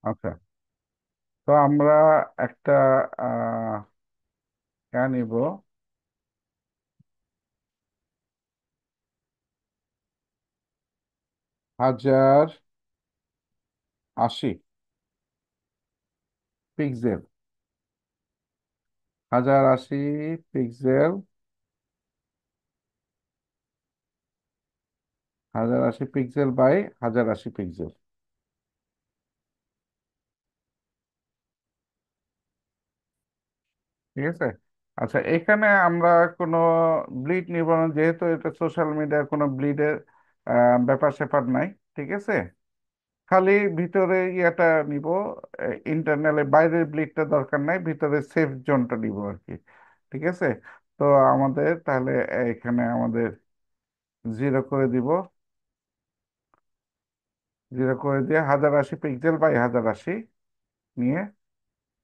আচ্ছা, তো আমরা একটা আহ নিব, 1080 pixel. 1080 pixel, 1080 pixel by 1080 pixel. ঠিক আছে। আচ্ছা, এখানে আমরা কোনো ব্লিড নিব না, যেহেতু এটা সোশ্যাল মিডিয়ার কোনো ব্লিডের ব্যাপার স্যাপার নাই। ঠিক আছে। খালি ভিতরে ইয়েটা নিব, ইন্টারনালে, বাইরের ব্লিডটা দরকার নাই, ভিতরে সেফ জোনটা নিব আর কি। ঠিক আছে। তো আমাদের তাহলে এখানে আমাদের জিরো করে দিব। জিরো করে দিয়ে 1080 পিক্সেল বাই 1080 নিয়ে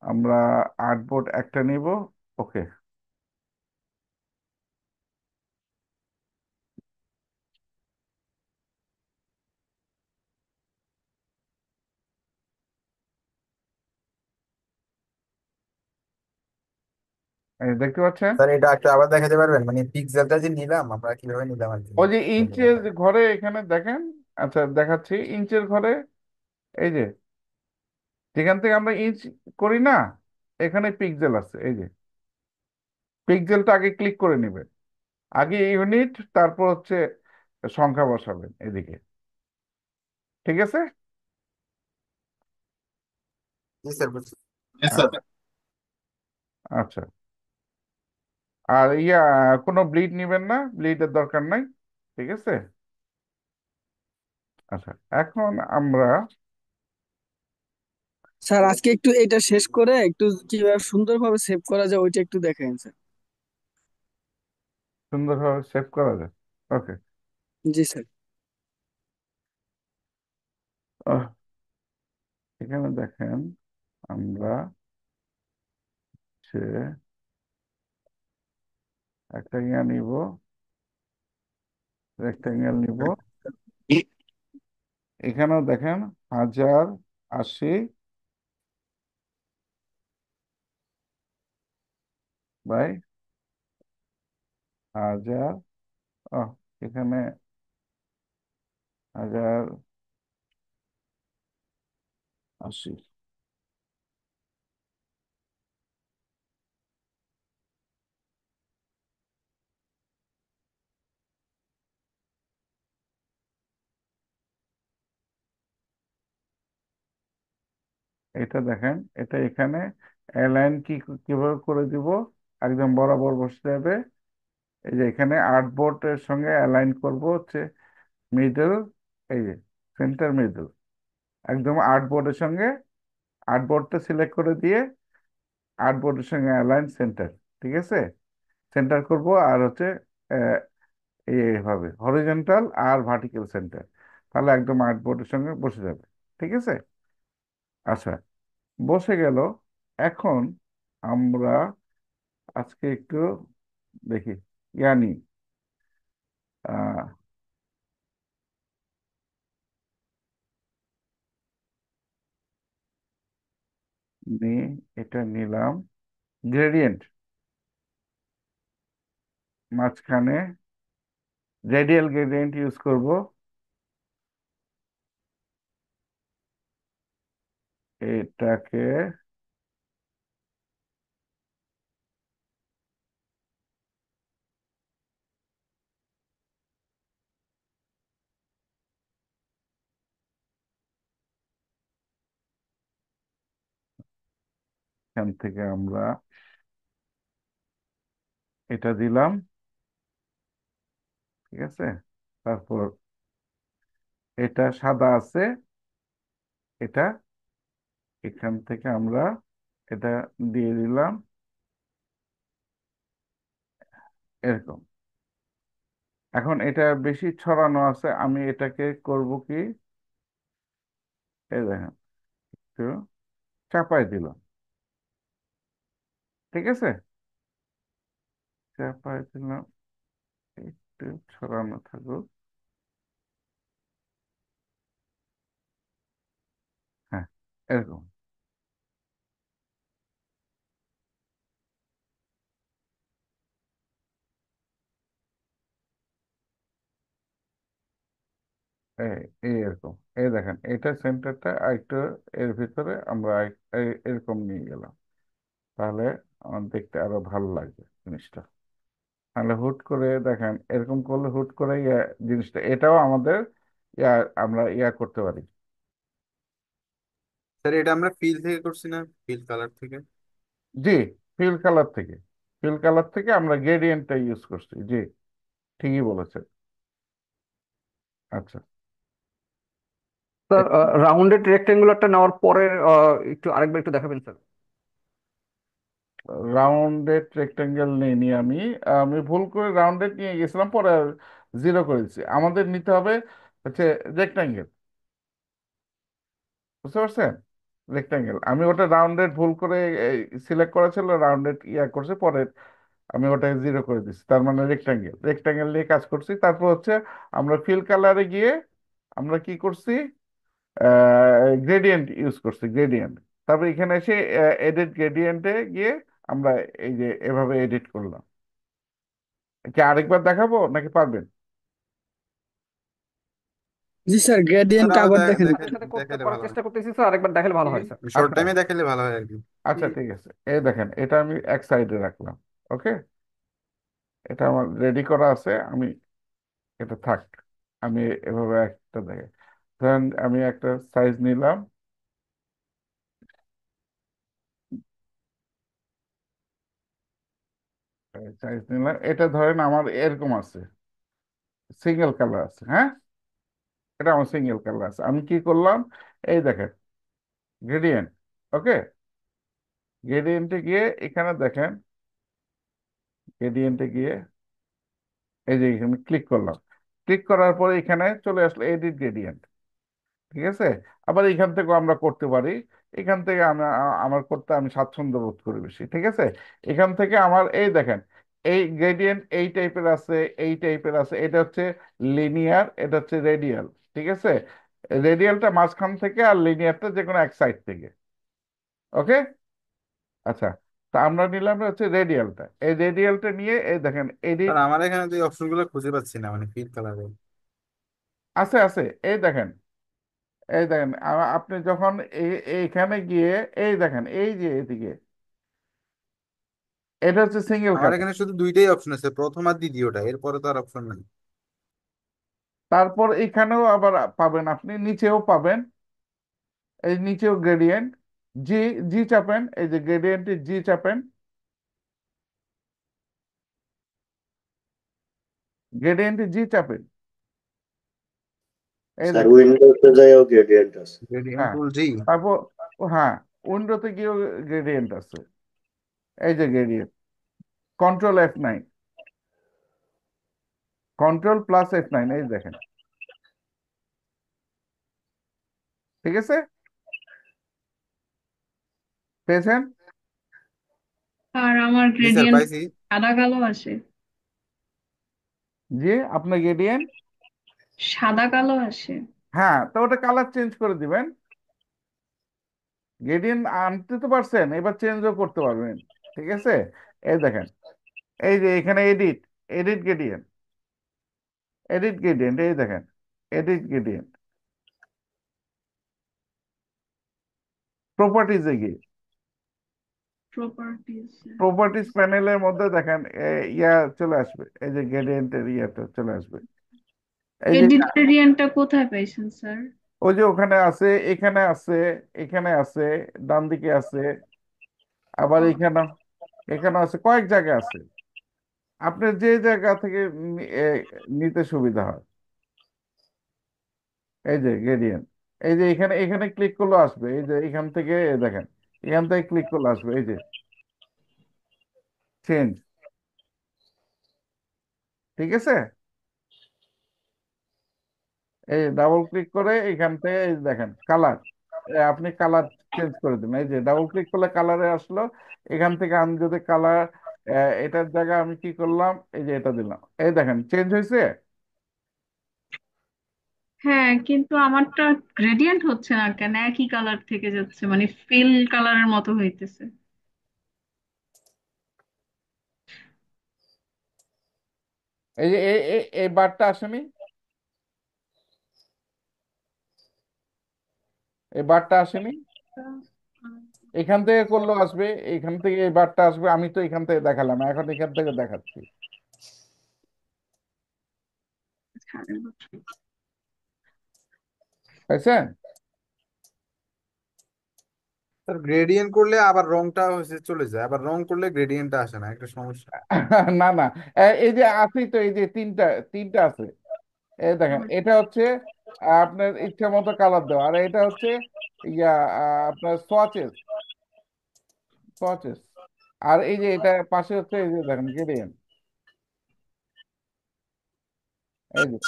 আমরা আর্টবোর্ড একটা নিব। ওকে। এই দেখতে পাচ্ছেন, স্যার এটা একটু আবার দেখাতে পারবেন, মানে পিক্সেলটা যে নিলাম আমরা কিভাবে নিলাম আর কি, ওই যে একটু ইঞ্চের দেখাবেন? ঘরে এখানে দেখেন। আচ্ছা, দেখাচ্ছি ইঞ্চের ঘরে। এই যে, যেখান থেকে আমরা ইঞ্চ করি না, এখানে পিক্সেল আছে। এই যে পিক্সেলটা আগে ক্লিক করে নেবেন, আগে ইউনিট, তারপর হচ্ছে সংখ্যা বসাবেন এদিকে। ঠিক আছে। জি স্যার, বুঝছি। আচ্ছা। আচ্ছা, আর কোনো ব্লিড নিবেন না, ব্লিডের দরকার নাই। ঠিক আছে। আচ্ছা, এখন আমরা স্যার আজকে একটু এটা শেষ করে একটু কিভাবে সুন্দরভাবে সেভ করা যায় ওইটা একটু দেখেন স্যার। সুন্দরভাবে সেভ করা যায়। ওকে। জি স্যার। এখানে দেখেন, আমরা হচ্ছে একটা নিব, রেক্টাঙ্গেল নিব। এখানেও দেখেন, 1080 বাই 1000, ও, এখানে 1080। এটা দেখেন, এটা এখানে অ্যালাইন কিভাবে করে দিব, একদম বরাবর বসতে হবে। এই যে এখানে আর্টবোর্ডের সঙ্গে অ্যালাইন করব হচ্ছে মিডল, এই যে সেন্টার মিডল, একদম আর্টবোর্ডের সঙ্গে, আর্টবোর্ডটা সিলেক্ট করে দিয়ে আর্টবোর্ডের সঙ্গে অ্যালাইন সেন্টার। ঠিক আছে। সেন্টার করব, আর হচ্ছে আহ, এইভাবে হরিজন্টাল আর ভার্টিক্যাল সেন্টার, তাহলে একদম আর্টবোর্ডের সঙ্গে বসে যাবে। ঠিক আছে। আচ্ছা, বসে গেল। এখন আমরা আজকে একটু দেখি, জ্ঞানী আহ নি এটা নিলাম, গ্রেডিয়েন্ট, মাঝখানে রেডিয়াল গ্রেডিয়েন্ট ইউজ করব। এটাকে এখান থেকে আমরা এটা দিলাম। ঠিক আছে। তারপর এটা সাদা আছে, এটা এখান থেকে আমরা এটা দিয়ে দিলাম এরকম। এখন এটা বেশি ছড়ানো আছে, আমি এটাকে করব কি, এই দেখেন, একটু চাপাই দিলাম। ঠিক আছে। চাপাই দিলাম, একটু ছড়ানো থাকুক। হ্যাঁ। এরকম। এই এই এরকম, এই দেখেন এটা সেন্টারটা একটু এর ভিতরে আমরা এরকম নিয়ে গেলাম, তাহলে আমার দেখতে আরো ভালো লাগবে জিনিসটা। তাহলে হুট করে দেখেন এরকম করলে হুট করে জিনিসটা এটাও আমাদের ইয়া আমরা করতে পারি। স্যার এটা আমরা ফিল থেকে করছি না, ফিল কালার থেকে? জি, ফিল কালার থেকে, ফিল কালার থেকে আমরা গ্রেডিয়েন্টটা ইউজ করছি। জি, ঠিকই বলেছেন। আচ্ছা, স্যার রাউন্ডেড রেক্টেঙ্গুলারটা নেওয়ার পরে একটু আরেকবার একটু দেখাবেন স্যার। রাউন্ডেড রেক্টাঙ্গেল নিয়ে আমি আমি ভুল করে রাউন্ডেড নিয়ে গেছিলাম, পরে জিরো করে দিচ্ছি। আমাদের নিতে হবে হচ্ছে রেক্টাঙ্গেল, বুঝতে পারছেন? রেক্টাঙ্গেল আমি ওটা রাউন্ডেড ভুল করে সিলেক্ট করা ছিল, রাউন্ডেড করছে, পরে আমি ওটা জিরো করে দিচ্ছি, তার মানে রেক্টাঙ্গেল। রেক্টাঙ্গেল নিয়ে কাজ করছি। তারপর হচ্ছে আমরা ফিল কালারে গিয়ে আমরা কি করছি, গ্রেডিয়েন্ট ইউজ করছি, গ্রেডিয়েন্ট। তারপর এখানে এসে এডিট গ্রেডিয়েন্টে গিয়ে আমরা এই যে এভাবে এডিট করলাম। কি আরেকবার দেখাবো নাকি পারবেন? জি স্যার, স্যার গ্রেডিয়েন্টটা আরো আবার দেখেন একটু। একসাথে করতে দেখাইলে করার ভালো হয়, চেষ্টা করতেছি স্যার, আরেকবার দেখালে ভালো হয় স্যার। শর্ট আচ্ছা, টাইমে দেখাইলে ভালো হয় আর কি। আচ্ছা, ঠিক আছে। এই দেখেন এটা আমি এক সাইডে রাখলাম। ওকে, এটা আমার রেডি করা আছে। আমি এটা থাক, আমি এভাবে একটা দেখে, ধরেন আমি একটা সাইজ নিলাম, সাইজ নিলাম, এটা ধরেন আমার এরকম আছে, সিঙ্গেল কালার আছে, হ্যাঁ, এটা আমার সিঙ্গেল কালার আছে। আমি কি করলাম, এই দেখেন গ্রেডিয়েন্ট। ওকে, গ্রেডিয়েন্টে গিয়ে এখানে দেখেন, গ্রেডিয়েন্টে গিয়ে এই যে এখানে ক্লিক করলাম। ক্লিক করার পরে এখানে চলে আসলো এডিট গ্রেডিয়েন্ট। ঠিক আছে, আবার এখান থেকেও আমরা করতে পারি। এখান থেকে আমার করতে আমি স্বাচ্ছন্দ্য বোধ করি বেশি। ঠিক আছে, এখান থেকে আমার এই দেখেন এই গ্রেডিয়েন্ট এই টাইপের আছে, এই টাইপের আছে। এটা হচ্ছে লিনিয়ার, এটা হচ্ছে রেডিয়াল। ঠিক আছে, রেডিয়ালটা মাঝখান থেকে আর লিনিয়ারটা যে কোনো এক সাইড থেকে। ওকে, আচ্ছা, তা আমরা নিলাম হচ্ছে রেডিয়ালটা। এই রেডিয়ালটা নিয়ে এই দেখেন এডিট। স্যার আমার এখানে তো এই অপশন গুলো খুঁজে পাচ্ছি না, মানে ফিল কালারে। আছে আছে, এই দেখেন, এই দেখেন আপনি যখন এইখানে গিয়ে এই দেখেন এই যে এদিকে, এটা হচ্ছে সিঙ্গেল আমার কালার। এখানে শুধু দুইটাই অপশন আছে, প্রথম আর দ্বিতীয়টা, এরপরে তো আর অপশন নাই। তারপর এখানেও আবার পাবেন, আপনি নিচেও পাবেন, এই নিচেও গ্রেডিয়েন্ট। জি, জি চাপেন, এই যে গ্রেডিয়েন্টে জি চাপেন, গ্রেডিয়েন্টে জি চাপেন, এই স্যার দেখেন। উইন্ডোতে যাইও গ্রেডিয়েন্ট আছে। গ্রেডিয়েন্ট হ্যাঁ, টুল জি। তারপর হ্যাঁ, উইন্ডোতে গিয়েও গ্রেডিয়েন্ট আছে, এই যে গ্রেডিয়েন্ট। কন্ট্রোল F9, কন্ট্রোল+F9, এই দেখেন। ঠিক আছে, পেয়েছেন? আর আমার জি স্যার গ্রেডিয়েন্ট পাইছি। সাদা কালো আসে। জি, আপনার গ্রেডিয়েন্ট, সাদা কালো আসে। হ্যাঁ, তো ওটা কালার চেঞ্জ করে দিবেন। গ্রেডিয়েন্ট আনতে তো পারছেন, এবার চেঞ্জও করতে পারবেন। ঠিক আছে, এই দেখেন, এই যে এখানে edit, edit gradient, edit gradient, এই দেখেন এডিট গ্রেডিয়েন্ট, প্রপার্টিজে গিয়ে প্রপার্টিজ। প্রপার্টিজ প্যানেলের মধ্যে দেখেন চলে আসবে, এই যে গ্রেডিয়েন্টের ইয়েটা চলে আসবে। এই যে এডিট গ্রেডিয়েন্টটা কোথায় পাইছেন স্যার? ওই যে ওখানে আছে, এখানে আছে, এখানে আছে, ডান দিকে আছে, আবার ও, এখানে, এখানে আছে, কয়েক জায়গায় আছে। আপনার যে জায়গা থেকে নিতে সুবিধা হয়। এই যে গ্রেডিয়েন্ট, এই যে এখানে, এখানে ক্লিক করলে আসবে, এই যে এখান থেকে দেখেন, এখান থেকে ক্লিক করলে আসবে, এই যে চেঞ্জ। ঠিক আছে, এই ডাবল ক্লিক করে এখান থেকে এই দেখেন কালার, আপনি কালার চেঞ্জ করে দিন। এই যে ডাবল ক্লিক করলে কালারে আসলো। এখান থেকে আমি যদি কালার, এটার জায়গায় আমি কি করলাম, এই যে এটা দিলাম, এই দেখেন চেঞ্জ হয়েছে। হ্যাঁ, কিন্তু আমারটা গ্রেডিয়েন্ট হচ্ছে না কেন, একই কালার থেকে যাচ্ছে, মানে ফিল কালারের মতো হইতেছে। এই যে এই বারটা আসেনি, এই বারটা আসেনি, এখান থেকে করলেও আসবে, এখান থেকে এই বারটা আসবে, আমি তো এখান থেকে দেখালাম, এখন এখান থেকে দেখাচ্ছি। বুঝছেন? স্যার গ্রেডিয়েন্ট করলে আবার রংটা হচ্ছে চলে যায়, আবার রং করলে গ্রেডিয়েন্টটা আসে না, একটা সমস্যা। না না, এই যে আছেই তো, এই যে তিনটা, তিনটা আছে। এই দেখেন, এটা হচ্ছে আপনার ইচ্ছা মতো কালার দেওয়া, আর এটা হচ্ছে ইয়া আপনার সোয়াচেস, সোয়াচেস। আর এই যে এটা পাশে হচ্ছে, এই যে দেখেন গ্রেডিয়েন্ট, এই যে।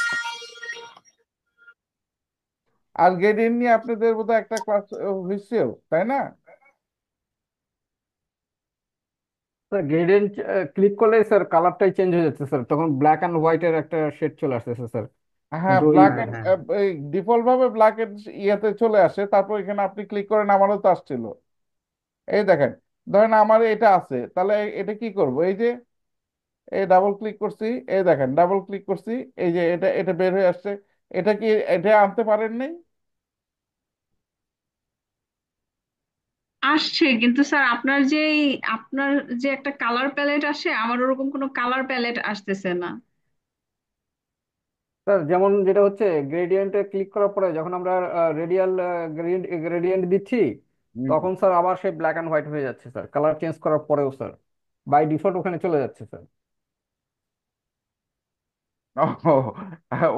আর গ্রেডিয়েন্ট নিয়ে আপনাদের বোধহয় একটা ক্লাস হয়েছেও, তাই না? স্যার গ্রেডিয়েন্ট ক্লিক করলে স্যার কালারটাই চেঞ্জ হয়ে যাচ্ছে স্যার, তখন ব্ল্যাক অ্যান্ড হোয়াইটের একটা শেড চলে আসতেছে স্যার। হ্যাঁ, কিন্তু ওই ব্ল্যাক হ্যাঁ এন্ড, হ্যাঁ। ডিফল্ট ভাবে ব্ল্যাক এন্ড ইয়েতে চলে আসে, তারপর এখানে আপনি ক্লিক করেন, আমারও তো আসছিল। এই দেখেন, ধরেন আমার এটা আছে, তাহলে এটা কি করব, এই যে এই ডাবল ক্লিক করছি, এই দেখেন ডাবল ক্লিক করছি, এই যে এটা এটা বের হয়ে আসছে। এটা কি, এটা আনতে পারেন নাই? আসছে, কিন্তু স্যার আপনার যে একটা কালার প্যালেট আসে, আমার ওরকম কোনো কালার প্যালেট আসতেছে না। স্যার যেমন যেটা হচ্ছে গ্রেডিয়েন্টে ক্লিক করার পরে যখন আমরা রেডিয়াল গ্রেডিয়েন্ট দিচ্ছি, হুম। তখন স্যার আবার সেই ব্ল্যাক অ্যান্ড হোয়াইট হয়ে যাচ্ছে স্যার, কালার চেঞ্জ করার পরেও স্যার বাই ডিফল্ট ওখানে চলে যাচ্ছে স্যার। ও,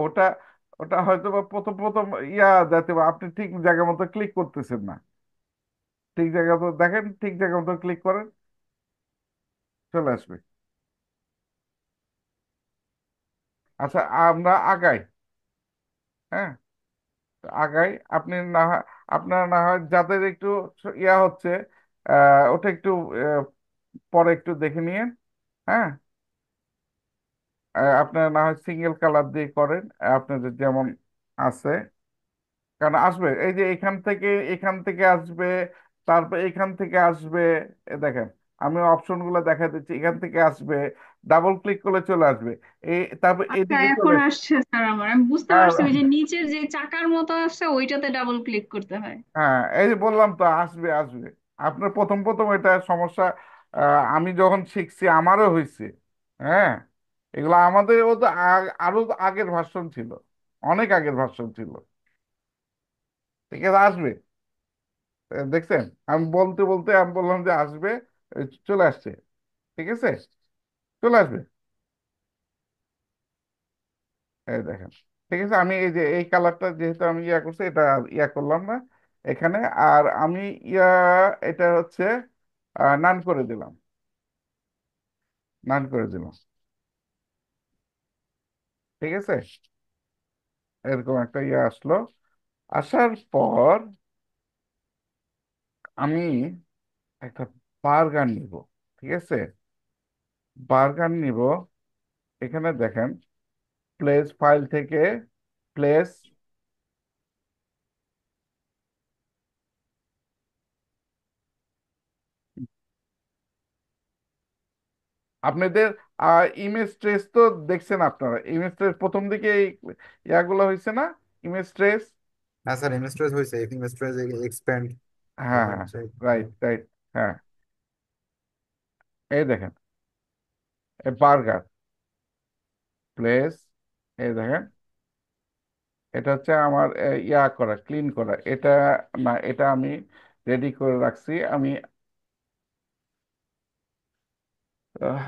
ওটা, ওটা হয়তো বা প্রথম প্রথম যাতে বা আপনি ঠিক জায়গা মতো ক্লিক করতেছেন না। ঠিক জায়গা মতো দেখেন, ঠিক জায়গা মতো ক্লিক করেন, চলে আসবে। আচ্ছা, আমরা আগাই। হ্যাঁ, আগাই। আপনি না আপনার না হয় যাদের একটু হচ্ছে, ওটা একটু পরে একটু দেখে নিয়ে, হ্যাঁ, আপনার না হয় সিঙ্গেল কালার দিয়ে করেন, আপনাদের যেমন আছে। কারণ আসবে, এই যে এখান থেকে, এখান থেকে আসবে, তারপর এখান থেকে আসবে। দেখেন, আমি অপশনগুলো দেখা দিচ্ছি, এখান থেকে আসবে, ডাবল ক্লিক করলে চলে আসবে, এই তারপর আচ্ছা, এইদিকে এখন চলে। আসছে স্যার, আমি বুঝতে আর পারছি, ওই যে নিচের যে চাকার মতো আসছে ওইটাতে ডাবল ক্লিক করতে হয়। হ্যাঁ, এই যে বললাম তো, আসবে আসবে। আপনার প্রথম প্রথম এটা সমস্যা, আমি যখন শিখছি আমারও হয়েছে। হ্যাঁ, এগুলো আমাদের ও তো আরো আগের ভার্সন ছিল, অনেক আগের ভার্সন ছিল। ঠিক আছে, আসবে। দেখছেন, আমি বলতে বলতে আমি বললাম যে আসবে, চলে আসছে। ঠিক আছে, চলে আসবে। এই দেখেন, ঠিক আছে, আমি এই যে এই কালারটা যেহেতু আমি করছি, এটা করলাম না এখানে। আর আমি ইয়া এটা হচ্ছে নান করে দিলাম, নান করে দিলাম। ঠিক আছে, এরকম একটা আসলো। আসার পর আমি একটা বার্গার নিব। ঠিক আছে, বার্গার নিব। এখানে দেখেন, প্লেস ফাইল থেকে, প্লেস, আপনাদের ইমেজ ট্রেস তো দেখছেন, আপনারা ইমেজ ট্রেস প্রথম দিকে এই ইয়াগুলো হয়েছে না, ইমেজ ট্রেস। হ্যাঁ স্যার, ইনভেস্টরেজ হয়েছে, ইনভেস্টরেজ এক্সপ্যান্ড হ্যাঁ হ্যাঁ, হচ্ছে। Right right. হ্যাঁ, এই দেখেন, এই বার্গার প্লেস, এই দেখেন, এটা হচ্ছে আমার করা, ক্লিন করা এটা। না, এটা আমি রেডি করে রাখছি আমি। আহ,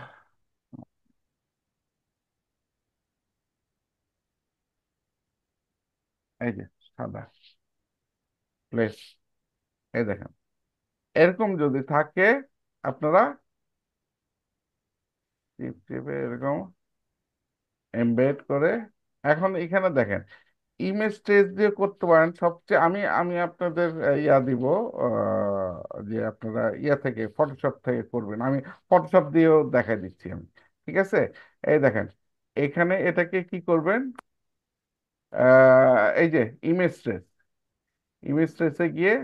এই যে সাদা প্লেস, এই দেখেন, এরকম যদি থাকে আপনারা টিপ টিপে এরকম এমবেড করে, এখন এখানে দেখেন, ইমেজ ট্রেস দিয়ে করতে পারেন সবচেয়ে। আমি আমি আপনাদের দিব, যে আপনারা থেকে ফটোশপ থেকে করবেন, আমি ফটোশপ দিয়েও দেখাই দিচ্ছি আমি। ঠিক আছে, এই দেখেন, এখানে এটাকে কি করবেন, এই যে ইমেজ ট্রেস, ইমেজ ট্রেসে গিয়ে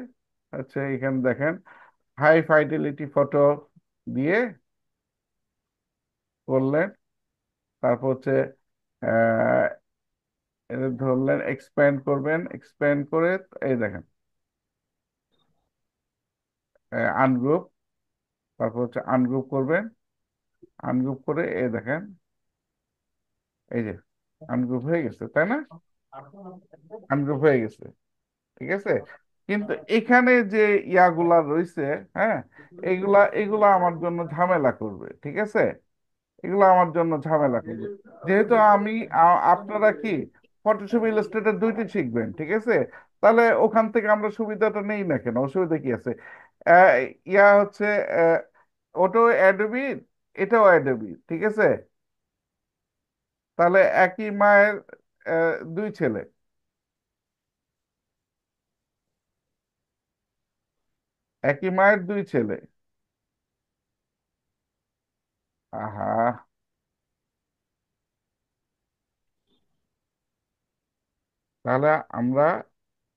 হচ্ছে এখানে দেখেন হাই ফাইডেলিটি ফটো দিয়ে করলেন। তারপর হচ্ছে আহ, এটা ধরলেন, এক্সপ্যান্ড করবেন, এক্সপ্যান্ড করে এই দেখেন আনগ্রুপ, তারপর হচ্ছে আনগ্রুপ করবেন, আনগ্রুপ করে এই দেখেন এই যে আনগ্রুপ হয়ে গেছে, তাই না? আনগ্রুপ হয়ে গেছে, ঠিক আছে। কিন্তু এখানে যে ইয়াগুলা রয়েছে, হ্যাঁ, এগুলা আমার জন্য ঝামেলা করবে, ঠিক আছে। এগুলো আমার জন্য ঝামেলা করবে, যেহেতু আমি আপনারা কি ফটোশপ ইলাস্ট্রেটর দুইটি শিখবেন, ঠিক আছে। তাহলে ওখান থেকে আমরা সুবিধাটা নেই না কেন, অসুবিধা কি আছে? আহ, ইয়া হচ্ছে ওটাও অ্যাডোবি, এটাও অ্যাডোবি, ঠিক আছে। তাহলে একই মায়ের দুই ছেলে, একই মায়ের দুই ছেলে। আহা, তাহলে আমরা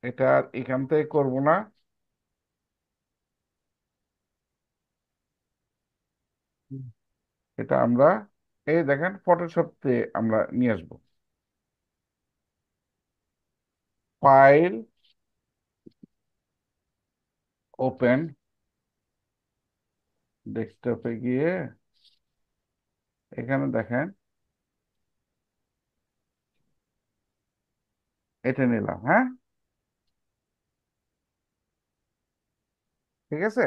এটা আর এখান থেকে করবো না, এটা আমরা এই দেখেন ফটোশপ থেকে আমরা নিয়ে আসবো। ফাইল, ওপেন, ডেস্কটপে গিয়ে এখানে দেখেন এটা নিলাম, হ্যাঁ, ঠিক আছে,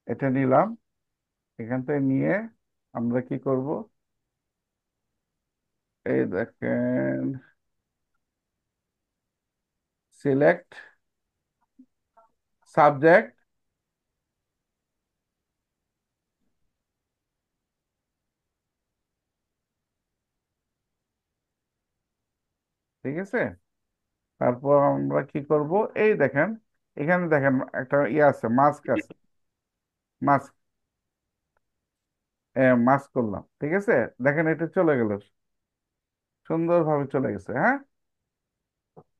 এটা নিলাম। এখান থেকে নিয়ে আমরা কি করব, এই দেখেন সিলেক্ট সাবজেক্ট, ঠিক আছে। তারপর আমরা কি করব, এই দেখেন এখানে দেখেন একটা ইয়ে আছে, মাস্ক আছে, মাস্ক, মাস্ক করলাম, ঠিক আছে। দেখেন এটা চলে গেল, সুন্দরভাবে চলে গেছে, হ্যাঁ।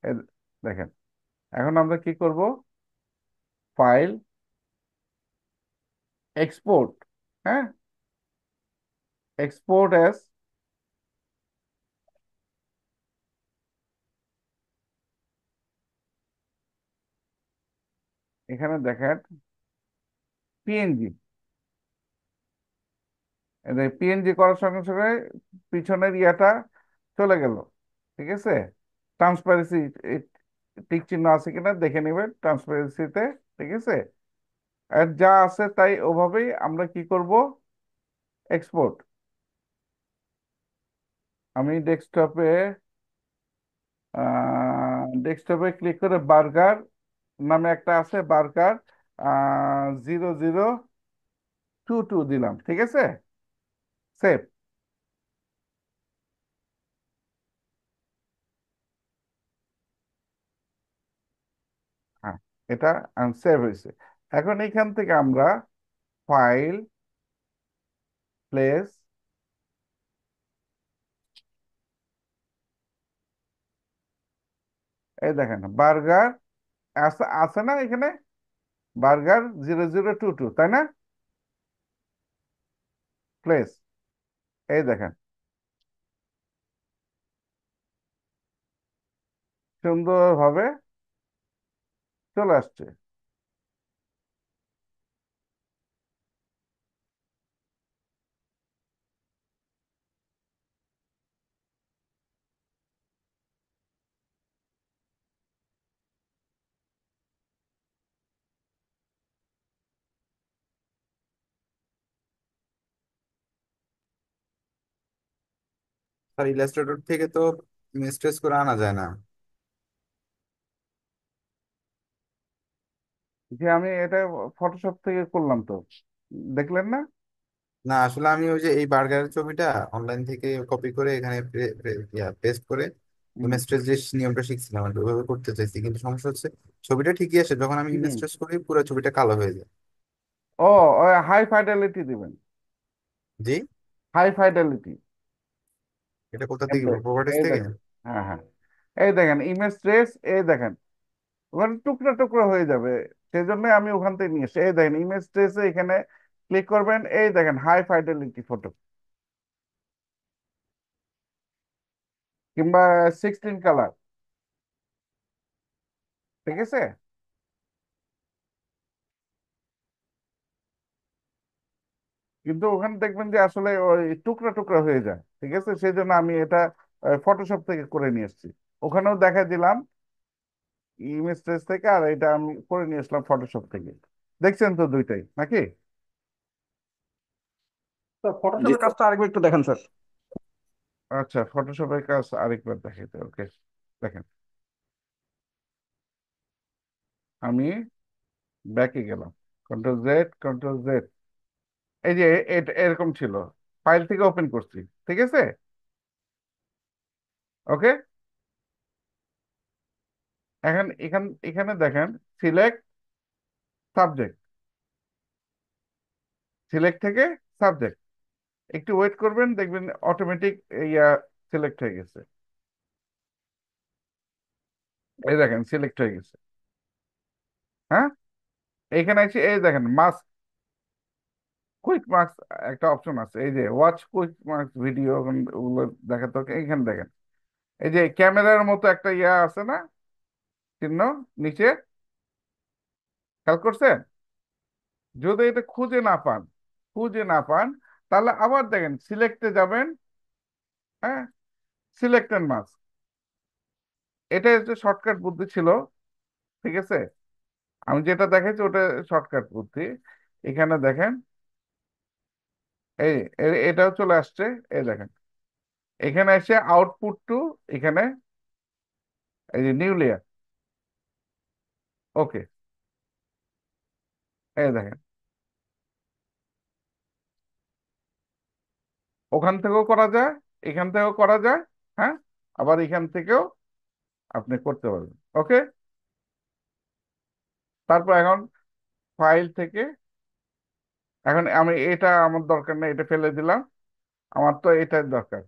এই দেখেন, এখন আমরা কি করব, ফাইল, এক্সপোর্ট, হ্যাঁ, এক্সপোর্ট এস, এখানে দেখেন পিএনজি, পিএনজি করার সঙ্গে সঙ্গে পিছনের ইয়াটা চলে গেল, ঠিক আছে। ট্রান্সপারেন্সি টিক চিহ্ন আছে কিনা দেখে নেবেন ট্রান্সপারেন্সিতে, ঠিক আছে। আর যা আছে তাই ওভাবেই আমরা কি করব, এক্সপোর্ট। আমি ডেস্কটপে, ডেস্কটপে ক্লিক করে বার্গার নামে একটা আছে, বার্গার 0022 দিলাম, ঠিক আছে, সেভ। হ্যাঁ, এটা সেভ হয়েছে। এখন এখান থেকে আমরা ফাইল, প্লেস, এই দেখেন বার্গার আছে, আছে না এখানে, বার্গার 0022, তাই না, প্লেস, এই দেখেন সুন্দরভাবে চলে আসছে। স্যার ইলাস্ট্রেটর থেকে তো ইমেজ ট্রেস করে আনা যায় না। যে আমি এটা ফটোশপ থেকে করলাম তো, দেখলেন না? না আসলে আমি ওই যে এই বার্গারের ছবিটা অনলাইন থেকে কপি করে এখানে পেস্ট করে হুম ইমেজ ট্রেস যে নিয়মটা শিখছিলাম আর কি, ওইভাবে করতে চাইছি, কিন্তু সমস্যা হচ্ছে ছবিটা ঠিকই আসে, যখন আমি ইমেজ হুম। ট্রেস করি পুরো ছবিটা কালো হয়ে যায়। ও, ওই হাই ফাইডেলিটি দিবেন, জি। হাই ফাইডেলিটি এটা কোথা থেকে, এমবেড, প্রপার্টিস এই থেকে? দেখেন, হ্যাঁ হ্যাঁ, এই দেখেন ইমেজ ট্রেস, এই দেখেন ওখানে টুকরা টুকরা হয়ে যাবে, সেই জন্য আমি ওখান থেকে নিয়ে এসেছি। এই দেখেন ইমেজ ট্রেসে এখানে ক্লিক করবেন, এই দেখেন হাই ফাইডেলিটি ফটো কিংবা 16 কালার, ঠিক আছে? কিন্তু ওখানে দেখবেন যে আসলে ওই টুকরা টুকরা হয়ে যায়, ঠিক আছে? সেই জন্য আমি এটা ফটোশপ থেকে করে নিয়ে এসেছি। ওখানেও দেখা দিলাম ইমেজ ট্রেস থেকে, আর এটা আমি করে নিয়ে আসলাম ফটোশপ থেকে। দেখছেন তো দুইটাই নাকি? স্যার জি ফটোশপের স্যার। কাজটা আরেকবার একটু দেখান স্যার। আচ্ছা, ফটোশপের কাজ আরেকবার দেখাইতে, ওকে। দেখেন, আমি ব্যাকে গেলাম, কন্ট্রোল জেড, কন্ট্রোল জেড। এই যে এটা এরকম ছিল, ফাইল থেকে ওপেন করছি, ঠিক আছে? ওকে। এখন এখানে দেখেন সিলেক্ট সাবজেক্ট, সিলেক্ট থেকে সাবজেক্ট, একটু ওয়েট করবেন, দেখবেন অটোমেটিক ইয়া সিলেক্ট হয়ে গেছে। এই দেখেন সিলেক্ট হয়ে গেছে। হ্যাঁ, এইখানে এসে এই দেখেন মাস্ক, কুইক মার্কস একটা অপশন আছে, এই যে ওয়াচ কুইক মার্কস ভিডিও, ওগুলো দেখাতে হবে। এইখানে দেখেন এই যে ক্যামেরার মতো একটা ইয়া আছে না, চিহ্ন নিচে, খেয়াল করছেন? যদি এটা খুঁজে না পান তাহলে আবার দেখেন সিলেক্টে যাবেন। হ্যাঁ, সিলেক্টেড মাস্ক, এটা হচ্ছে শর্টকাট বুদ্ধি ছিল, ঠিক আছে? আমি যেটা দেখাচ্ছি ওটা শর্টকাট বুদ্ধি। এখানে দেখেন এই এটাও চলে আসছে। এই দেখেন এখানে এসে আউটপুট টু, এখানে এই যে নিউ লেয়ার, ওকে। এই দেখেন ওখান থেকেও করা যায়, এখান থেকেও করা যায়। হ্যাঁ, আবার এখান থেকেও আপনি করতে পারবেন, ওকে। তারপর এখন ফাইল থেকে, এখন আমি এটা আমার দরকার নেই, এটা ফেলে দিলাম। আমার তো এটার দরকার,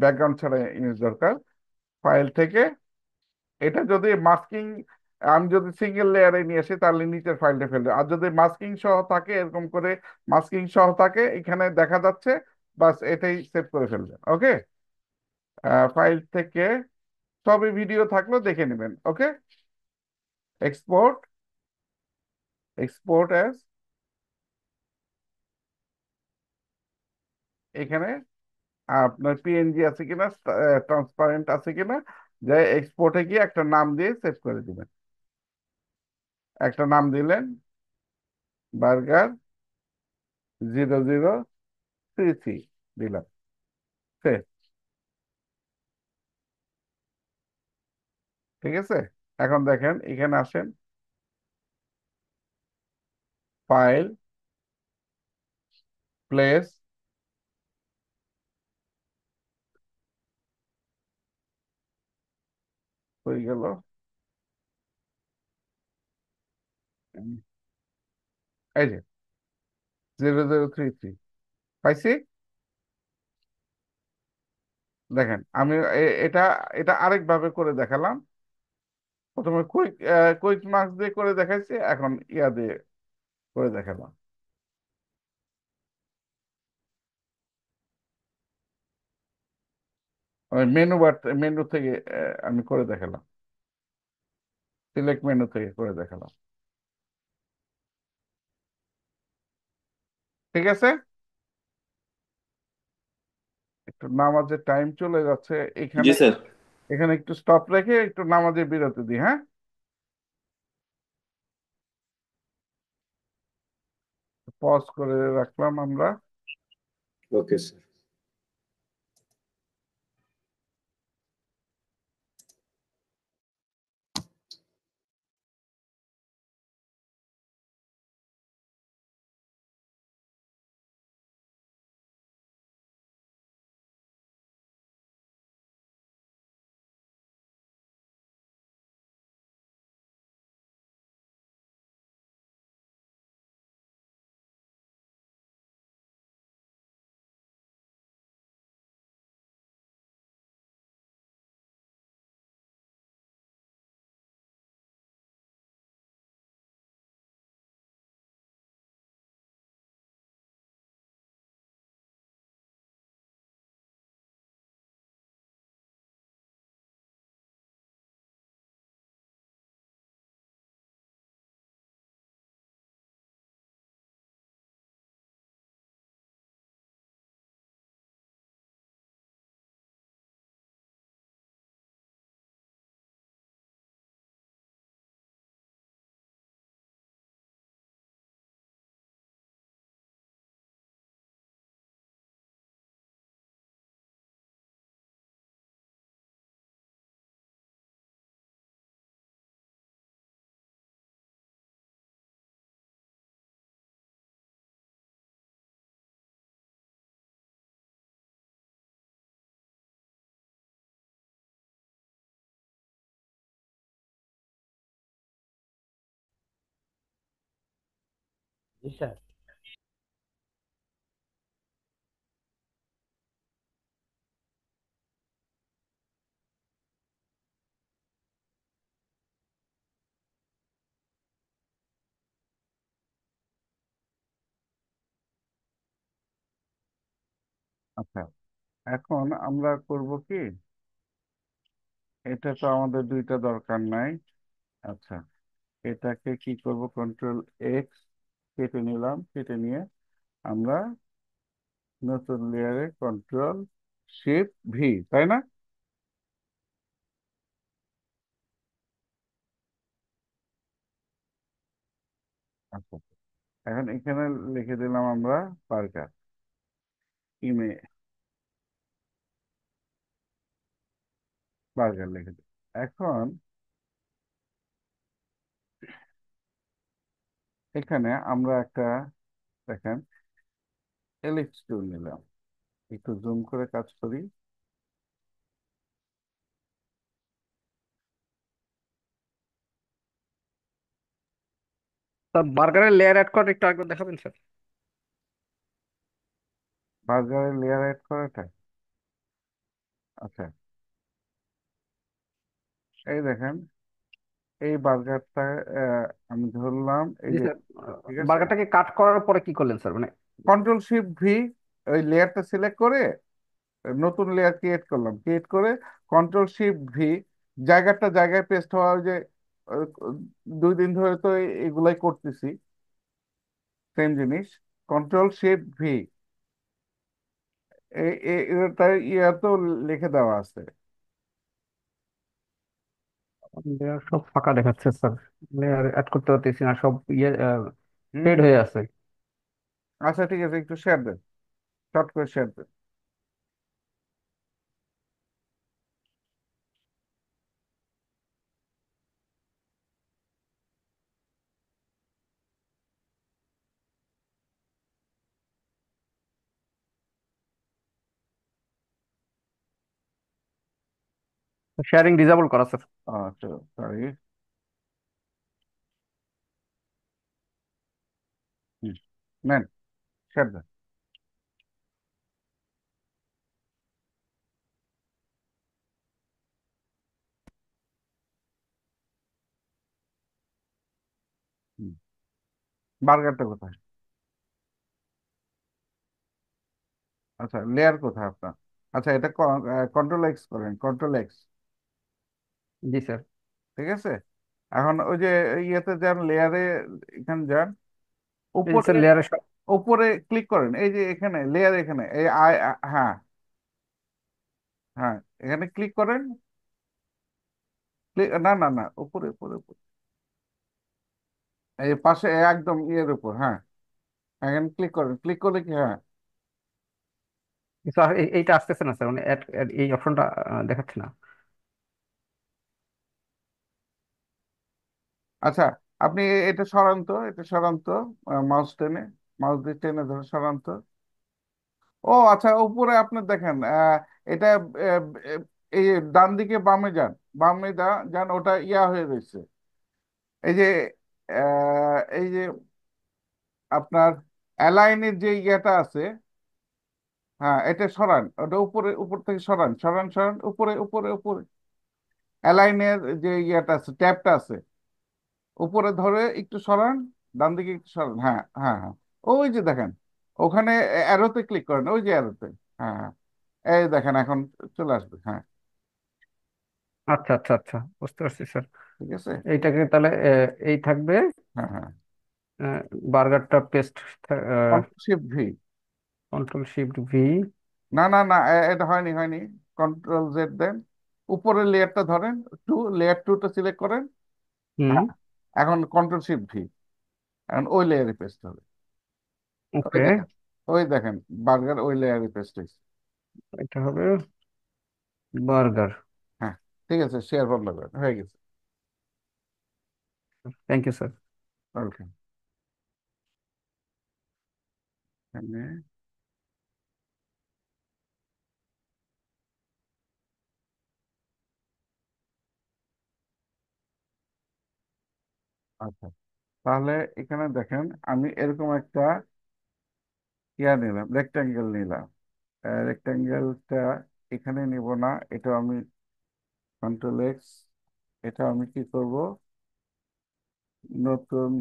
ব্যাকগ্রাউন্ড ছাড়া ইমেজ দরকার। ফাইল থেকে এটা যদি মাস্কিং, আমি যদি সিঙ্গেল লেয়ারে নিয়ে আসি তাহলে নিচের ফাইলটা ফেলবে, আর যদি মাস্কিং সহ থাকে এরকম করে, মাস্কিং সহ থাকে এখানে দেখা যাচ্ছে, বাস এটাই সেভ করে ফেলবেন, ওকে। ফাইল থেকে সবই ভিডিও থাকলেও দেখে নেবেন, ওকে। এক্সপোর্ট, এক্সপোর্ট অ্যাজ, এখানে আপনার পিএনজি আছে কিনা, ট্রান্সপারেন্ট আছে কিনা, যে এক্সপোর্টে গিয়ে একটা নাম দিয়ে সেভ করে দিবেন। একটা নাম দিলেন, বার্গার 0033 দিলাম, সেভ, ঠিক আছে? এখন দেখেন এখানে আসেন, ফাইল, প্লেস, হয়ে গেল। এই যে 0033 পাইছি। দেখেন আমি এটা এটা আরেক ভাবে করে দেখালাম। প্রথমে কুইক মার্কস দিয়ে করে দেখাইছি, এখন ইয়া দিয়ে করে দেখালাম। ওই মেনু থেকে আমি করে দেখালাম, সিলেক্ট মেনু থেকে করে দেখালাম, ঠিক আছে? একটু নামাজের টাইম চলে যাচ্ছে জি এখানে, স্যার। এখানে একটু স্টপ রেখে একটু নামাজের বিরতি দিই, হ্যাঁ? পজ করে রাখলাম আমরা। Okay sir. স্যার। আচ্ছা, এখন আমরা করব কি, এটা তো আমাদের দুইটা দরকার নাই। আচ্ছা, এটাকে কি করব, কন্ট্রোল এক্স কেটে নিলাম, কেটে নিয়ে আমরা নতুন লেয়ারে কন্ট্রোল শিফট ভি, তাই না? আচ্ছা, এখন এখানে লিখে দিলাম আমরা বার্গার, ইমে বার্গার লিখে দিই। এখন এখানে আমরা একটা, দেখেন, এলিপস টুল নিলাম, একটু জুম করে কাজ করি। স্যার বার্গারের লেয়ার অ্যাড করে একটু আগে দেখাবেন স্যার। বার্গারের লেয়ার অ্যাড করাটা, আচ্ছা, এই দেখেন, এই বার্গারটা আমি ধরলাম, এই জি যে, স্যার। ঠিক আছে, বার্গারটাকে কাট করার পরে কি করলেন স্যার, মানে? কন্ট্রোল শিফট ভি, ওই লেয়ারটা সিলেক্ট করে নতুন লেয়ার ক্রিয়েট করলাম, ক্রিয়েট করে কন্ট্রোল শিফট ভি, জায়গাটা জায়গায় পেস্ট হওয়া, ওই যে আহ, 2 দিন ধরে তো এগুলাই করতেছি, সেম জিনিস, কন্ট্রোল শিফট ভি, এটা ইয়া তো লিখে দেওয়া আছে। লেয়ার সব ফাঁকা দেখাচ্ছে স্যার, লেয়ার অ্যাড করতে পারতেছি না, সব ইয়ে হুম, ফেড হয়ে আছে। আচ্ছা ঠিক আছে, একটু শেয়ার দেন, শর্ট করে শেয়ার দেন। শেয়ারিং ডিসেবল করা স্যার। আচ্ছা, সরি, নেন, শেয়ার দেন। বার্গারটা কোথায়? আচ্ছা, লেয়ার কোথায় আপনার? আচ্ছা, এটা কন্ট্রোল এক্স করেন, কন্ট্রোল এক্স, জি স্যার। ঠিক আছে। এখন ওই যে ইয়েতে যান, লেয়ারে, এখানে যান, এই যে উপরে, স্যার লেয়ারে উপরে ক্লিক করেন, এই যে এখানে লেয়ার, এখানে এই আই, হ্যাঁ, হ্যাঁ, এখানে ক্লিক করেন, না না না, উপরে উপরে উপরে, এই পাশে একদম ইয়ের উপর, হ্যাঁ, এখানে ক্লিক করেন, ক্লিক করলে কি, হ্যাঁ, স্যার এইটা আসতেছে না স্যার, মানে এই অপশনটা দেখাচ্ছে না। আচ্ছা, আপনি এটা সরান তো, এটা সরান তো, মাউস টেনে, মাউস দিয়ে টেনে ধরে সরান তো। ও আচ্ছা, উপরে আপনি দেখেন, এটা আহ, আহ, এই যে ডান দিকে বামে যান, বামে যান, ওটা ইয়া হয়ে রয়েছে, এই যে এই যে আপনার অ্যালাইনের যে ইয়াটা আছে, হ্যাঁ, এটা সরান, ওটা উপরে, উপর থেকে সরান, সরান সরান, উপরে উপরে উপরে, অ্যালাইনের যে ইয়াটা আছে, ট্যাবটা আছে, উপরে ধরে একটু সরান, ডান দিকে একটু সরান, হ্যাঁ হ্যাঁ হ্যাঁ, ওই যে দেখেন, ওখানে অ্যারোতে ক্লিক করেন, ওই যে অ্যারোতে, হ্যাঁ হ্যাঁ, এই দেখেন এখন চলে আসবে, হ্যাঁ, আচ্ছা আচ্ছা আচ্ছা, বুঝতে পারছি স্যার। ঠিক আছে, এইটাকে তাহলে এই থাকবে, হ্যাঁ হ্যাঁ, বার্গারটা paste, control shift V, control shift V. না না না, এটা হয়নি হয়নি, কন্ট্রোল জেড দেন, উপরের লেয়ারটা ধরেন, লেয়ার টুটা সিলেক্ট করেন, হুম। হ্যাঁ, এখন কন্ট্রোল শিফট ভি, এখন ওই লেয়ারে পেস্ট হবে, ওই ওকে। দেখেন, ওই দেখেন, বার্গার ওই লেয়ারে পেস্ট হয়েছে, এটা হবে বার্গার। হ্যাঁ, ঠিক আছে, শেয়ার বন্ধ করেন, হয়ে গেছে, থ্যাংক ইউ স্যার। ওয়েলকাম। এখানে, আচ্ছা, তাহলে এখানে দেখেন আমি এরকম একটা নিলাম, রেক্টাঙ্গেল নিলাম। রেক্টাঙ্গেলটা এখানে নিব না, এটা আমি কন্ট্রোল এক্স, এটা আমি কি করব, নতুন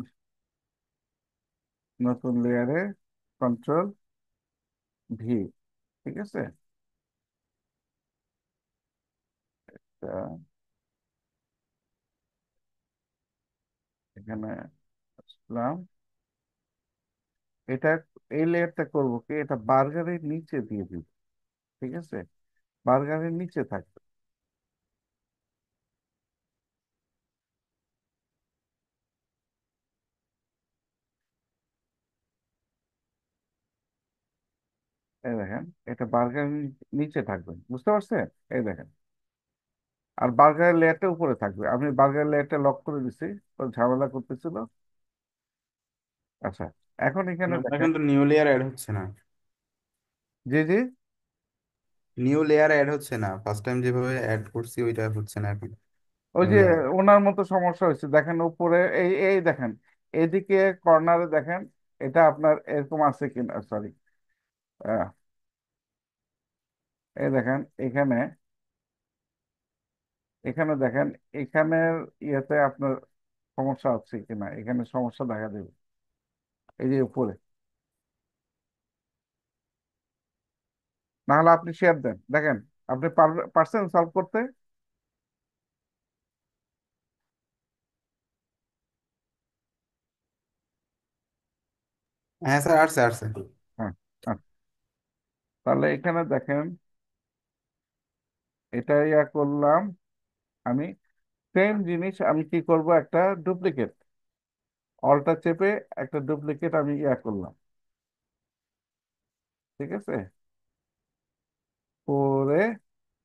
নতুন লেয়ারে কন্ট্রোল ভি। ঠিক আছে, তা এখানে আসলাম। এটা এই লেয়ারটা করব কি, এটা বার্গারের নিচে দিয়ে দিব। ঠিক আছে, বার্গারের নিচে থাকবে। এই দেখেন, এটা বার্গারের নিচে থাকবে, বুঝতে পারছেন? এই দেখেন, আর বার্গারের লেয়ারটা উপরে থাকবে। আমি বার্গারের লেয়ারটা লক করে দিছি, ও ঝামেলা করতেছিল। আচ্ছা, এখন এখানে আপনার দেখেন। কিন্তু নিউ লেয়ার অ্যাড হচ্ছে না। জি জি, নিউ লেয়ার অ্যাড হচ্ছে না, ফার্স্ট টাইম যেভাবে অ্যাড করছি ওইটা হচ্ছে না এখন। ওই নিউ যে লেয়ার। ওনার মতো সমস্যা হয়েছে, দেখেন উপরে এই এই দেখেন, এদিকে কর্নারে দেখেন, এটা আপনার এরকম আছে কিনা, সরি, এই দেখেন এখানে, এখানে দেখেন, এখানের ইয়েতে আপনার সমস্যা হচ্ছে কিনা, এখানে সমস্যা দেখা দেবে, এই যে উপরে। না হলে আপনি শেয়ার দেন, দেখেন আপনি পারছেন সলভ করতে? হ্যাঁ স্যার, আসছে আসছে। হ্যাঁ, আচ্ছা। তাহলে এখানে দেখেন, এটা ইয়া করলাম আমি, সেম জিনিস আমি কি করব, একটা ডুপ্লিকেট, অলটা চেপে একটা ডুপ্লিকেট আমি ইয়া করলাম। ঠিক আছে, পরে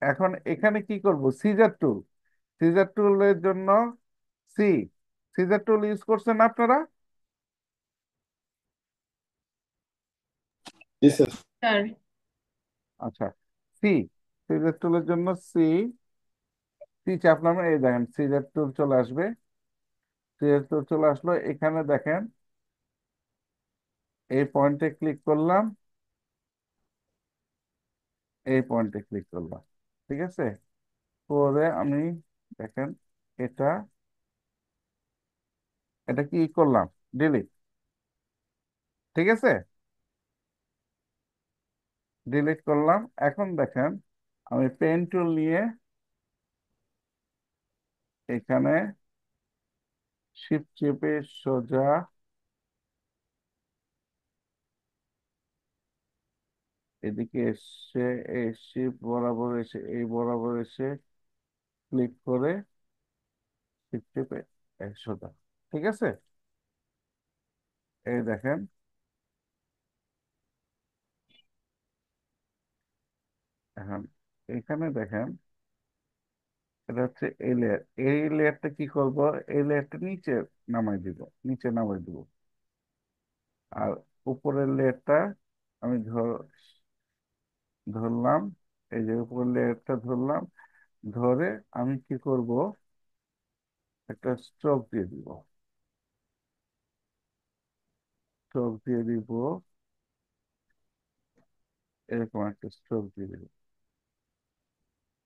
এখন এখানে কি করব, সিজার টুল, সিজার টুলের জন্য সি, সিজার টুল ইউজ করছেন আপনারা? জি স্যার। স্যার, আচ্ছা, সি, সিজার টুলের জন্য সি, সি চাপলাম, এই দেখেন সিজার টুল চলে আসবে। সিজার টুল চলে আসলো, এখানে দেখেন এই পয়েন্টে ক্লিক করলাম, এই পয়েন্টে ক্লিক করলাম। ঠিক আছে, পরে আমি দেখেন এটা, এটা কি করলাম, ডিলিট। ঠিক আছে, ডিলিট করলাম। এখন দেখেন আমি পেন টুল নিয়ে এখানে শিফট চেপে সোজা এদিকে এসে, এই শিফট বরাবর এসে, এই বরাবর এসে ক্লিক করে শিফট চেপে সোজা। ঠিক আছে, এই দেখেন, এখন এখানে দেখেন, এটা হচ্ছে এই লেয়ার, এই লেয়ারটা কি করব, এই লেয়ারটা নিচে নামাই দিব, নিচে নামাই দিব। আর উপরের লেয়ারটা আমি ধরলাম, এই যে উপরের লেয়ারটা ধরলাম, ধরে আমি কি করব, একটা স্ট্রোক দিয়ে দিব, স্ট্রোক দিয়ে দিব, এরকম একটা স্ট্রোক দিয়ে দিব।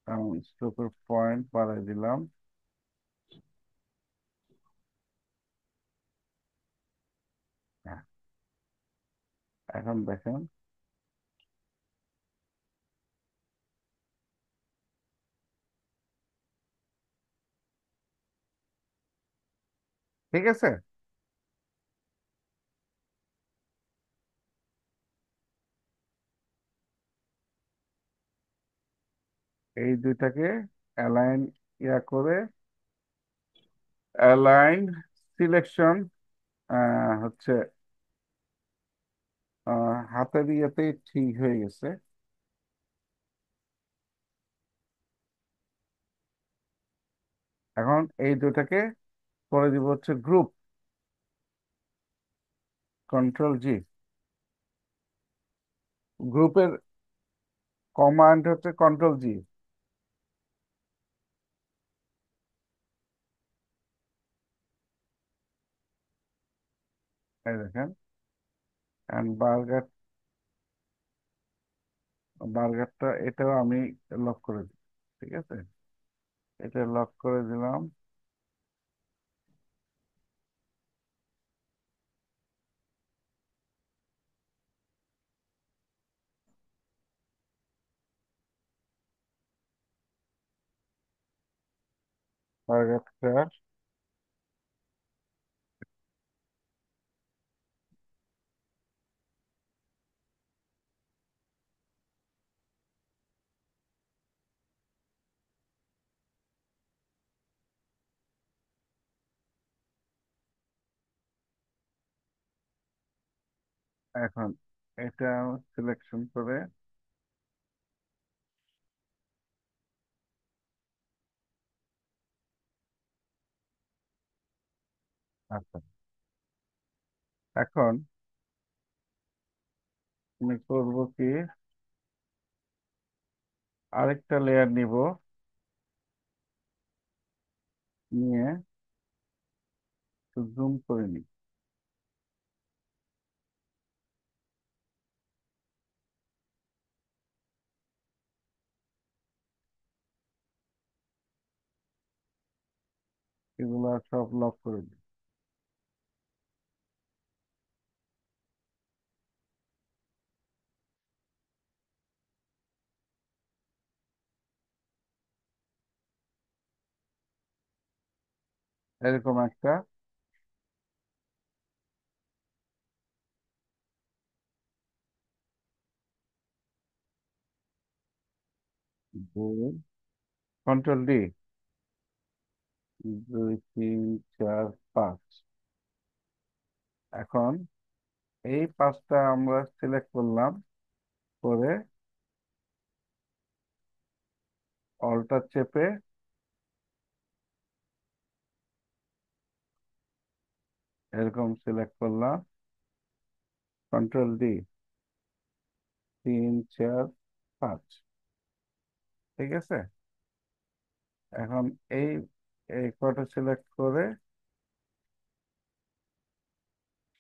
আমি স্ট্রোকের পয়েন্ট বাড়াই দিলাম। হ্যাঁ, এখন দেখেন, ঠিক আছে, এই দুইটাকে অ্যালাইন ইয়া করে, অ্যালাইন সিলেকশন হচ্ছে হাতের ইয়েতেই ঠিক হয়ে গেছে। এখন এই দুটাকে করে দিব হচ্ছে গ্রুপ, কন্ট্রোল জি। গ্রুপের কমান্ড হচ্ছে কন্ট্রোল জি। এই দেখেন, এন্ড বার্গার, বার্গারটা এটাও আমি লক করে দিই। ঠিক আছে, এটা লক করে দিলাম। বার্গারটা এখন এটা সিলেকশন করে, আচ্ছা, এখন আমি করব কি, আরেকটা লেয়ার নিব, নিয়ে জুম করে নিই। এগুলো সব লক করে দিই। এরকম একটা, কন্ট্রোল ডি, 2 3 4 5। এখন এই পাঁচটা আমরা সিলেক্ট করলাম, করে অল্টার চেপে এরকম সিলেক্ট করলাম, কন্ট্রোল ডি, 3 4 5। ঠিক আছে, এখন এই এই কটা সিলেক্ট করে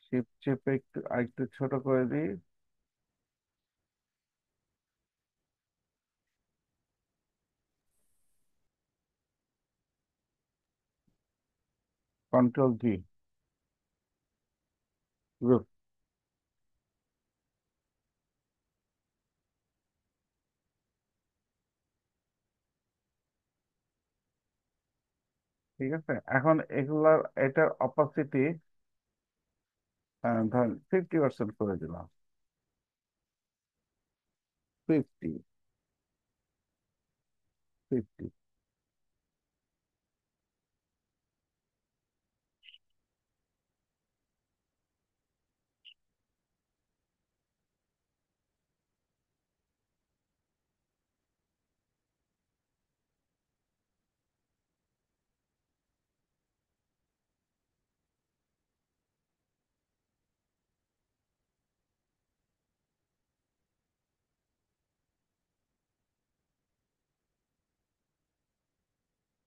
শিফট চেপে একটু আরেকটু ছোট করে দিই, কন্ট্রোল জি, গ্রুপ। ঠিক আছে, এখন এগুলার এটার অপাসিটি ধরেন 50% করে দিলাম, 50 50।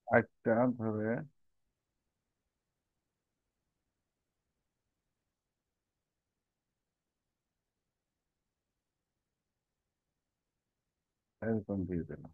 একটা ধরে এরকম দিয়ে দিলাম।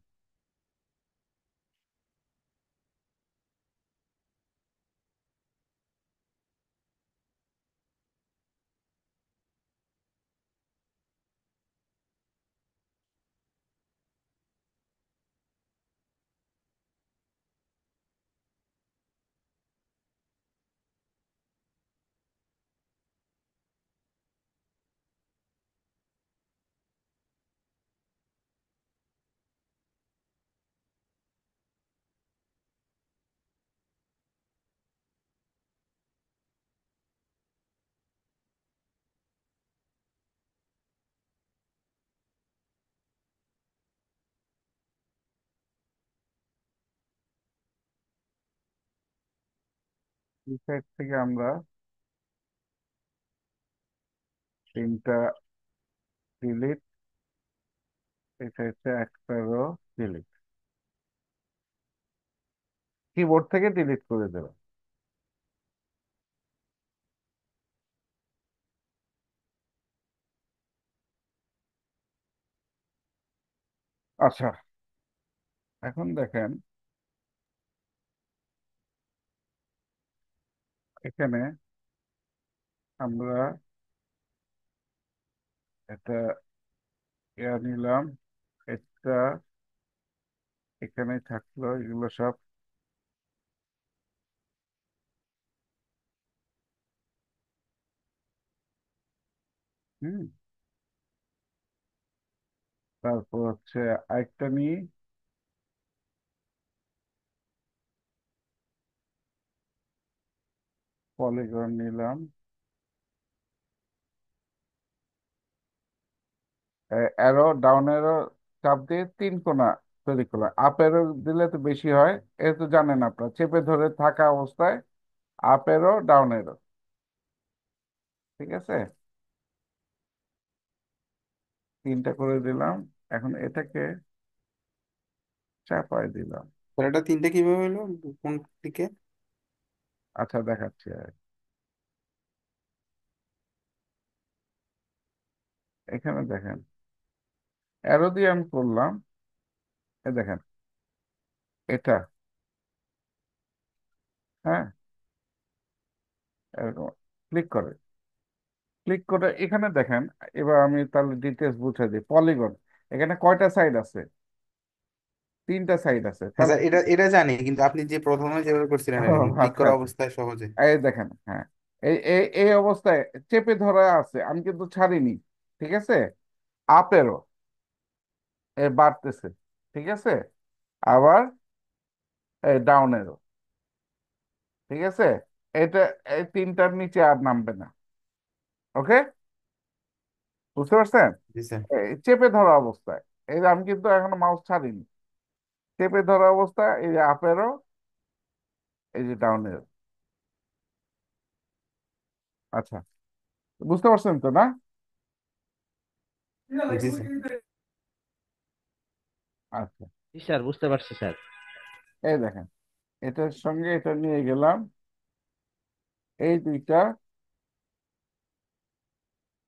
এই সাইড থেকে আমরা তিনটা ডিলিট, এই সাইডে একটা রো ডিলিট, কিবোর্ড থেকে ডিলিট করে দেবো। আচ্ছা, এখন দেখেন এখানে আমরা একটা নিলাম, এটা এখানে থাকলো, এগুলো সব হুম। তারপর হচ্ছে আরেকটা নিয়ে পলিগন নিলাম, অ্যারো ডাউন অ্যারো চাপ দিয়ে তিন কোণা তৈরি করলাম। আপ অ্যারো দিলে তো বেশি হয়, এ তো জানেন আপনারা, চেপে ধরে থাকা অবস্থায় আপ অ্যারো ডাউন অ্যারো, ঠিক আছে, তিনটা করে দিলাম। এখন এটাকে চাপায় দিলাম। স্যার এটা তিনটে কিভাবে হলো, কোন দিকে? আচ্ছা দেখাচ্ছি, এখানে দেখেন অ্যারো দিয়ে আমি করলাম, এ দেখেন এটা, হ্যাঁ, এরকম ক্লিক করে, ক্লিক করে এখানে দেখেন। এবার আমি তাহলে ডিটেলস বুঝে দিই। পলিগন এখানে কয়টা সাইড আছে? তিনটা সাইড আছে হ্যাঁ তার স্যার, এটা এটা জানি, কিন্তু আপনি যে প্রথমে যেভাবে করছিলেন ও, এরকম ক্লিক আচ্ছা করা আচ্ছা, অবস্থায় সহজে। এই দেখেন, হ্যাঁ, এই এই এই অবস্থায় চেপে ধরা আছে, আমি কিন্তু ছাড়িনি, ঠিক আছে। আপেরও এ বাড়তেছে, ঠিক আছে, আবার এই ডাউনেরও, ঠিক আছে। এটা এই তিনটার নিচে আর নামবে না। ওকে, বুঝতে পারছেন? জি স্যার। এই চেপে ধরা অবস্থায়, এই যে আমি কিন্তু এখনো মাউস ছাড়িনি, চেপে ধরা অবস্থায় এই যে আপেরও, এই যে ডাউনেরও। আচ্ছা, বুঝতে পারছেন তো, না? জি স্যার। আচ্ছা, জি স্যার, বুঝতে পারছি স্যার। এই দেখেন এটার সঙ্গে এটা নিয়ে গেলাম, এই দুইটা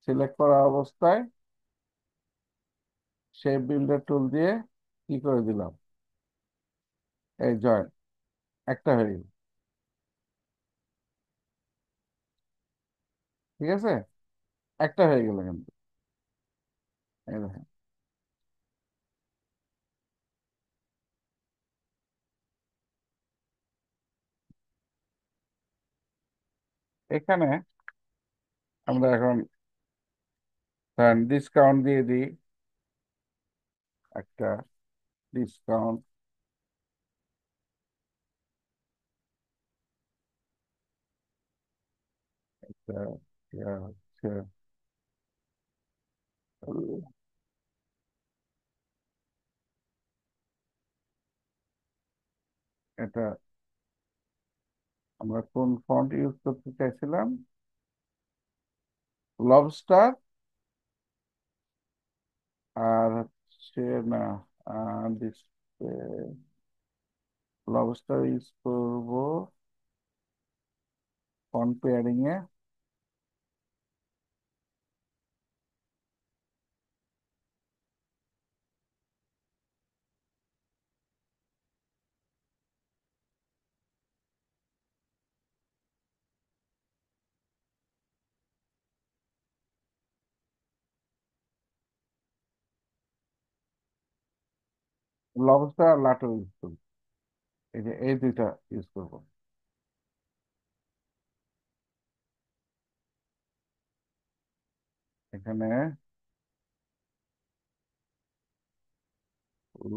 সিলেক্ট করা অবস্থায় শেপ বিল্ডার টুল দিয়ে কি করে দিলাম, এই জয়েন্ট একটা হয়ে গেল, ঠিক আছে, একটা হয়ে গেল কিন্তু, এই দেখেন এখানে আমরা এখন ডিসকাউন্ট দিয়ে দিই, একটা ডিসকাউন্ট, একটা ইয়া হচ্ছে, এটা আমরা কোন ফন্ট ইউজ করতে চাইছিলাম, লবস্টার, আর হচ্ছে না লবস্টার ইউজ করবো ফন্ট পেয়ারিং এ। লবস্টার আর লাটো ইউজ করবো, এই যে এই দুইটা ইউজ করবো। এখানে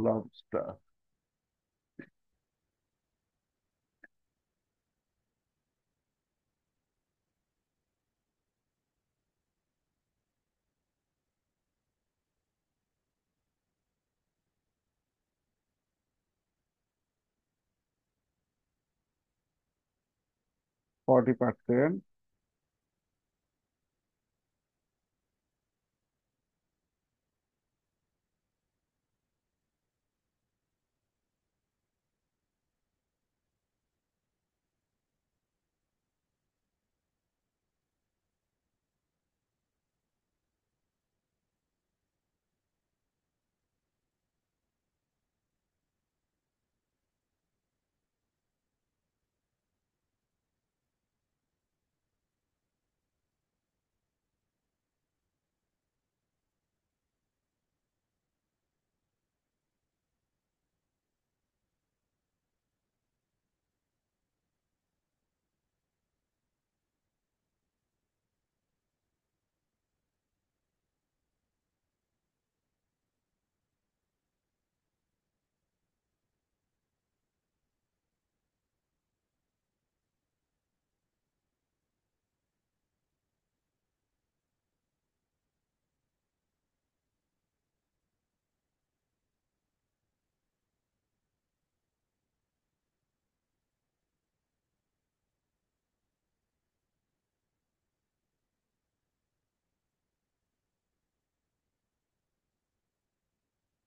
লবস্টার, 40%,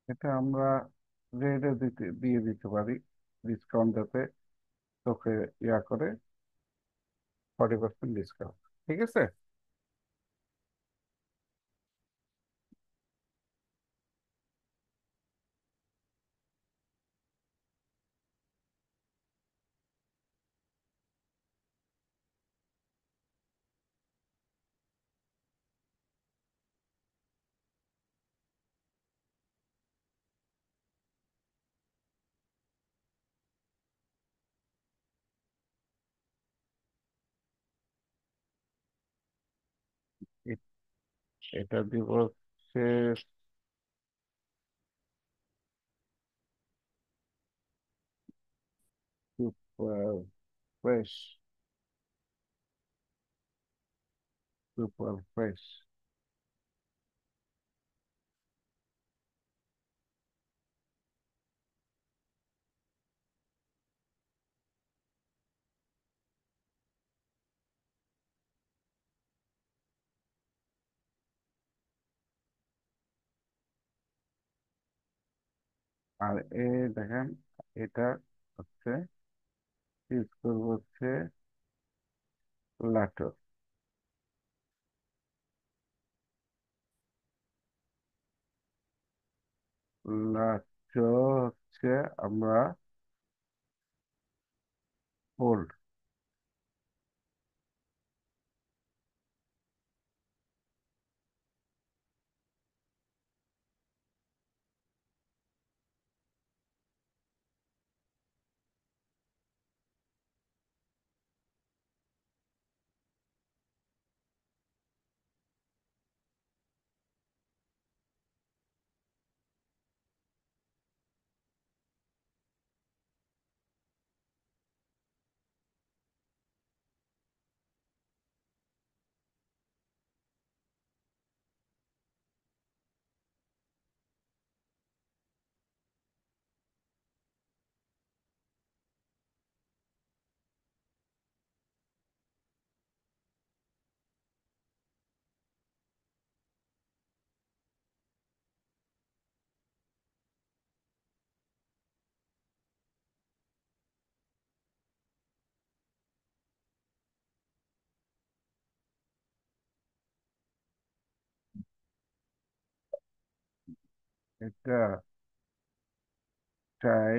এটা আমরা রেটে দিয়ে দিতে পারি, ডিসকাউন্ট যাতে তোকে ইয়া করে, 40% ডিসকাউন্ট। ঠিক আছে। এ- এটা দিব হচ্ছে সুপার ফ্রেশ, সুপার ফ্রেশ। আর দেখেন, এটা হচ্ছে ইউজ করবো হচ্ছে লাটো। লাটো হচ্ছে আমরা হোল্ড। এটা চাই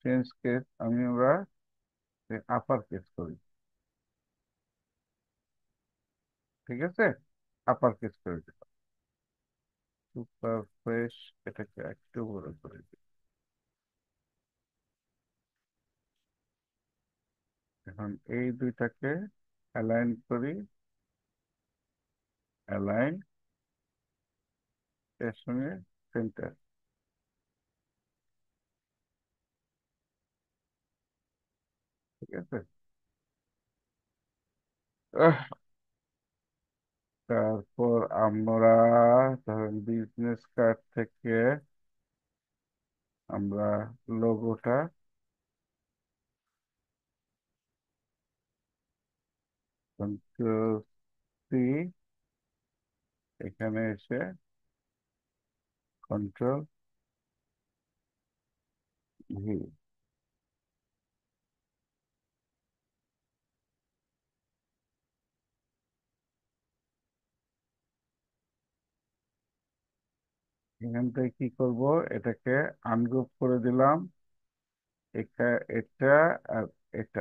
চেঞ্জ কেস আমরা আপার কেস করি। ঠিক আছে, আপার কেস করে দিই। সুপার ফ্রেশ, এটাকে একটু বড় করে দিই। এখন এই দুইটাকে অ্যালাইন করি, অ্যালাইন এর সঙ্গে সেন্টার। ঠিক আছে। আহ, তারপর আমরা ধরেন বিজনেস কার্ড থেকে আমরা লোগোটা কন্ট্রোল সি, এখানে এসে কন্ট্রোল ভি। এখান থেকে কি করব, এটাকে আনগ্রুপ করে দিলাম। এটা আর এটা,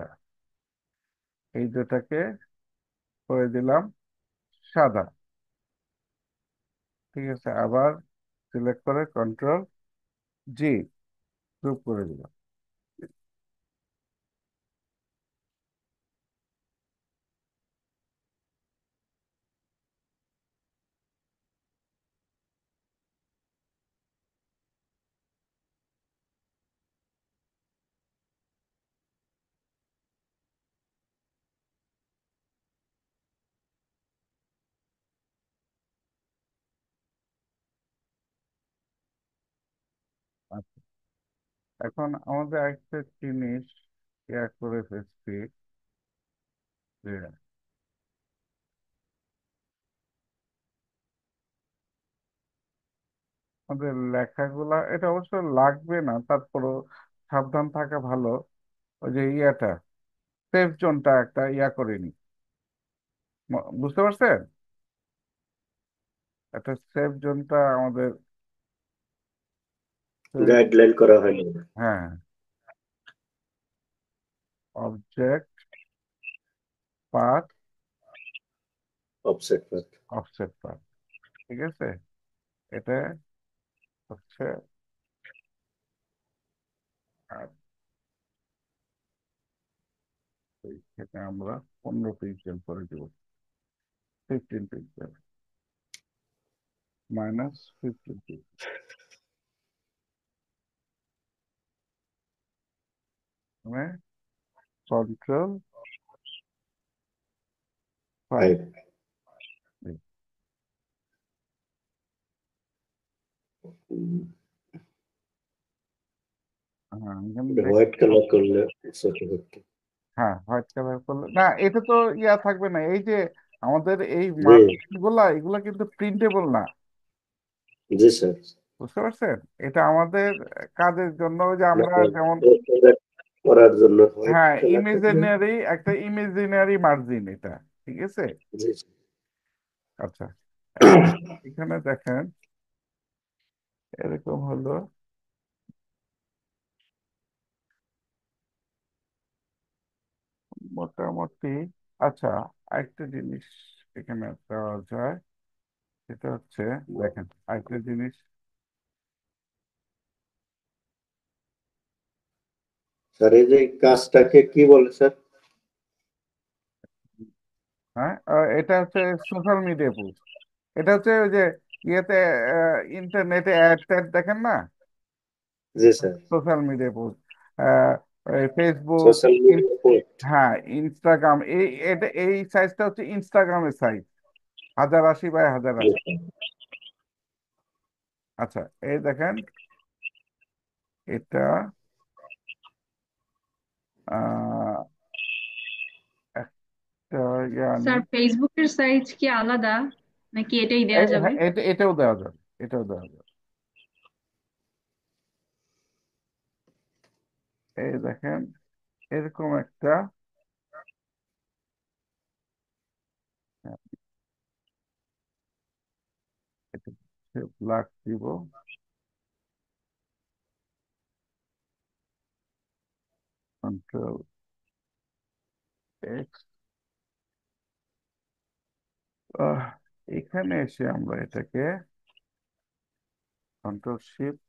এই দুটাকে করে দিলাম সাদা। ঠিক আছে, আবার সিলেক্ট করে কন্ট্রোল জি, গ্রুপ করে দিলাম। আচ্ছা, এখন আমাদের একটা জিনিস ইয়া করে ফেলছি, যে আমাদের লেখাগুলা, এটা অবশ্য লাগবে না, তারপরও সাবধান থাকা ভালো। ওই যে ইয়াটা, সেফ জোনটা একটা ইয়া করিনি, বুঝতে পারছেন? একটা সেফ জোনটা আমাদের গাইডলাইন করা হয়নি। হ্যাঁ, object path offset path. Offset path, ঠিক আছে। এটা হচ্ছে, আর এখানে আমরা 15 পিক্সেল করে দিব, 15 পিক্সেল মাইনাস 15 পিক্সেল, মানে কন্ট্রোল 5। 5। হ্যাঁ, এখানে হোয়াইট কালার করলে ছোট হতো। হ্যাঁ, হোয়াইট কালার করলে না, এটা তো ইয়া থাকবে না। এই যে আমাদের এই জি মার্কশিট গুলা, এগুলা কিন্তু প্রিন্টেবল না, জি স্যার। বুঝতে পারছেন? এটা আমাদের কাজের জন্য, যে আমরা মানে যেমন, প্রোডাক্ট করার জন্য হোয়াইট হ্যাঁ, কালার থাকলে। ইমেজিনারি, একটা ইমেজিনারি মার্জিন এটা, ঠিক আছে। জি আচ্ছা, এখন এখানে দেখেন, এরকম হলো মোটামুটি। আচ্ছা, আরেকটা জিনিস এখানে দেওয়া যায়, সেটা হচ্ছে, দেখেন আরেকটা জিনিস। স্যার, এই যে কাজটাকে কি বলে স্যার? হ্যাঁ, এটা হচ্ছে সোশ্যাল মিডিয়া পোস্ট। এটা হচ্ছে ওই যে ইয়েতে, ইন্টারনেটে অ্যাড ট্যাড দেখেন না, জি sir. Social media post, Facebook, social media post. হ্যাঁ, ইনস্টাগ্রাম, এই সাইজটা হচ্ছে ইনস্টাগ্রামের সাইজ, 1080 বাই 1080। আচ্ছা, এই দেখেন, এটা আহ, একটা ইয়ে আনি। স্যার ফেসবুকের সাইজ কি আলাদা নাকি এটাই দেয়া যাবে? হ্যাঁ, এটাও দেওয়া যাবে, এটাও দেওয়া যাবে। এই দেখেন, এরকম একটা, হ্যাঁ, এটা ব্ল্যাক দিব, কন্ট্রোল এক্স। এখানে এসে আমরা এটাকে control shift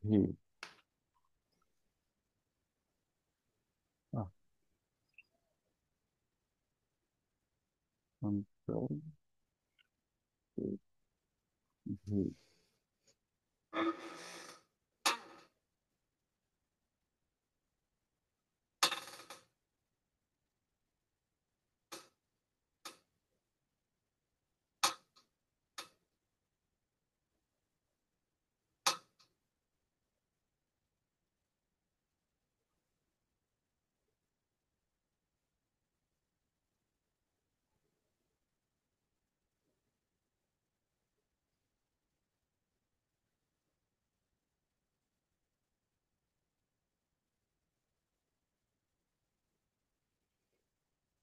V, control V.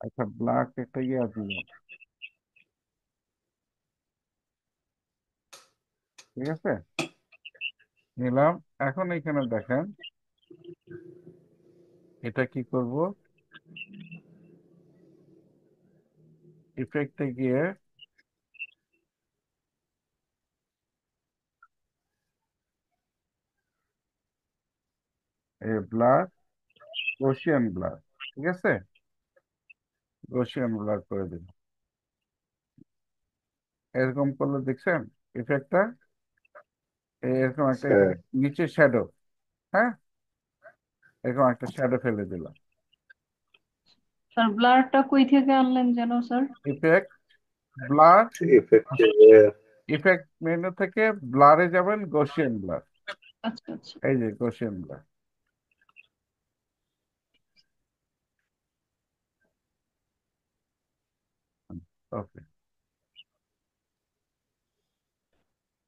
আচ্ছা, ব্ল্যাক একটা ইয়ে দিলাম, ঠিক আছে, নিলাম। এখন এখানে দেখেন, এটা কি করব, ইফেক্টে গিয়ে ব্লার, গৌসিয়ান ব্লার, ঠিক আছে, গৌসিয়ান ব্লার করে দিন। এরকম করলে দেখছেন ইফেক্টটা, এরকম একটা, এটা স্যার, নিচে শ্যাডো, হ্যাঁ, এরকম একটা শ্যাডো ফেলে দিলাম। স্যার ব্লারটা কই থেকে আনলেন যেন sir? Effect, blur, effective. Effect menu থেকে ব্লারে যাবেন, গৌসিয়ান ব্লার, আচ্ছা আচ্ছা। এই যে গৌসিয়ান ব্লার। ওকে।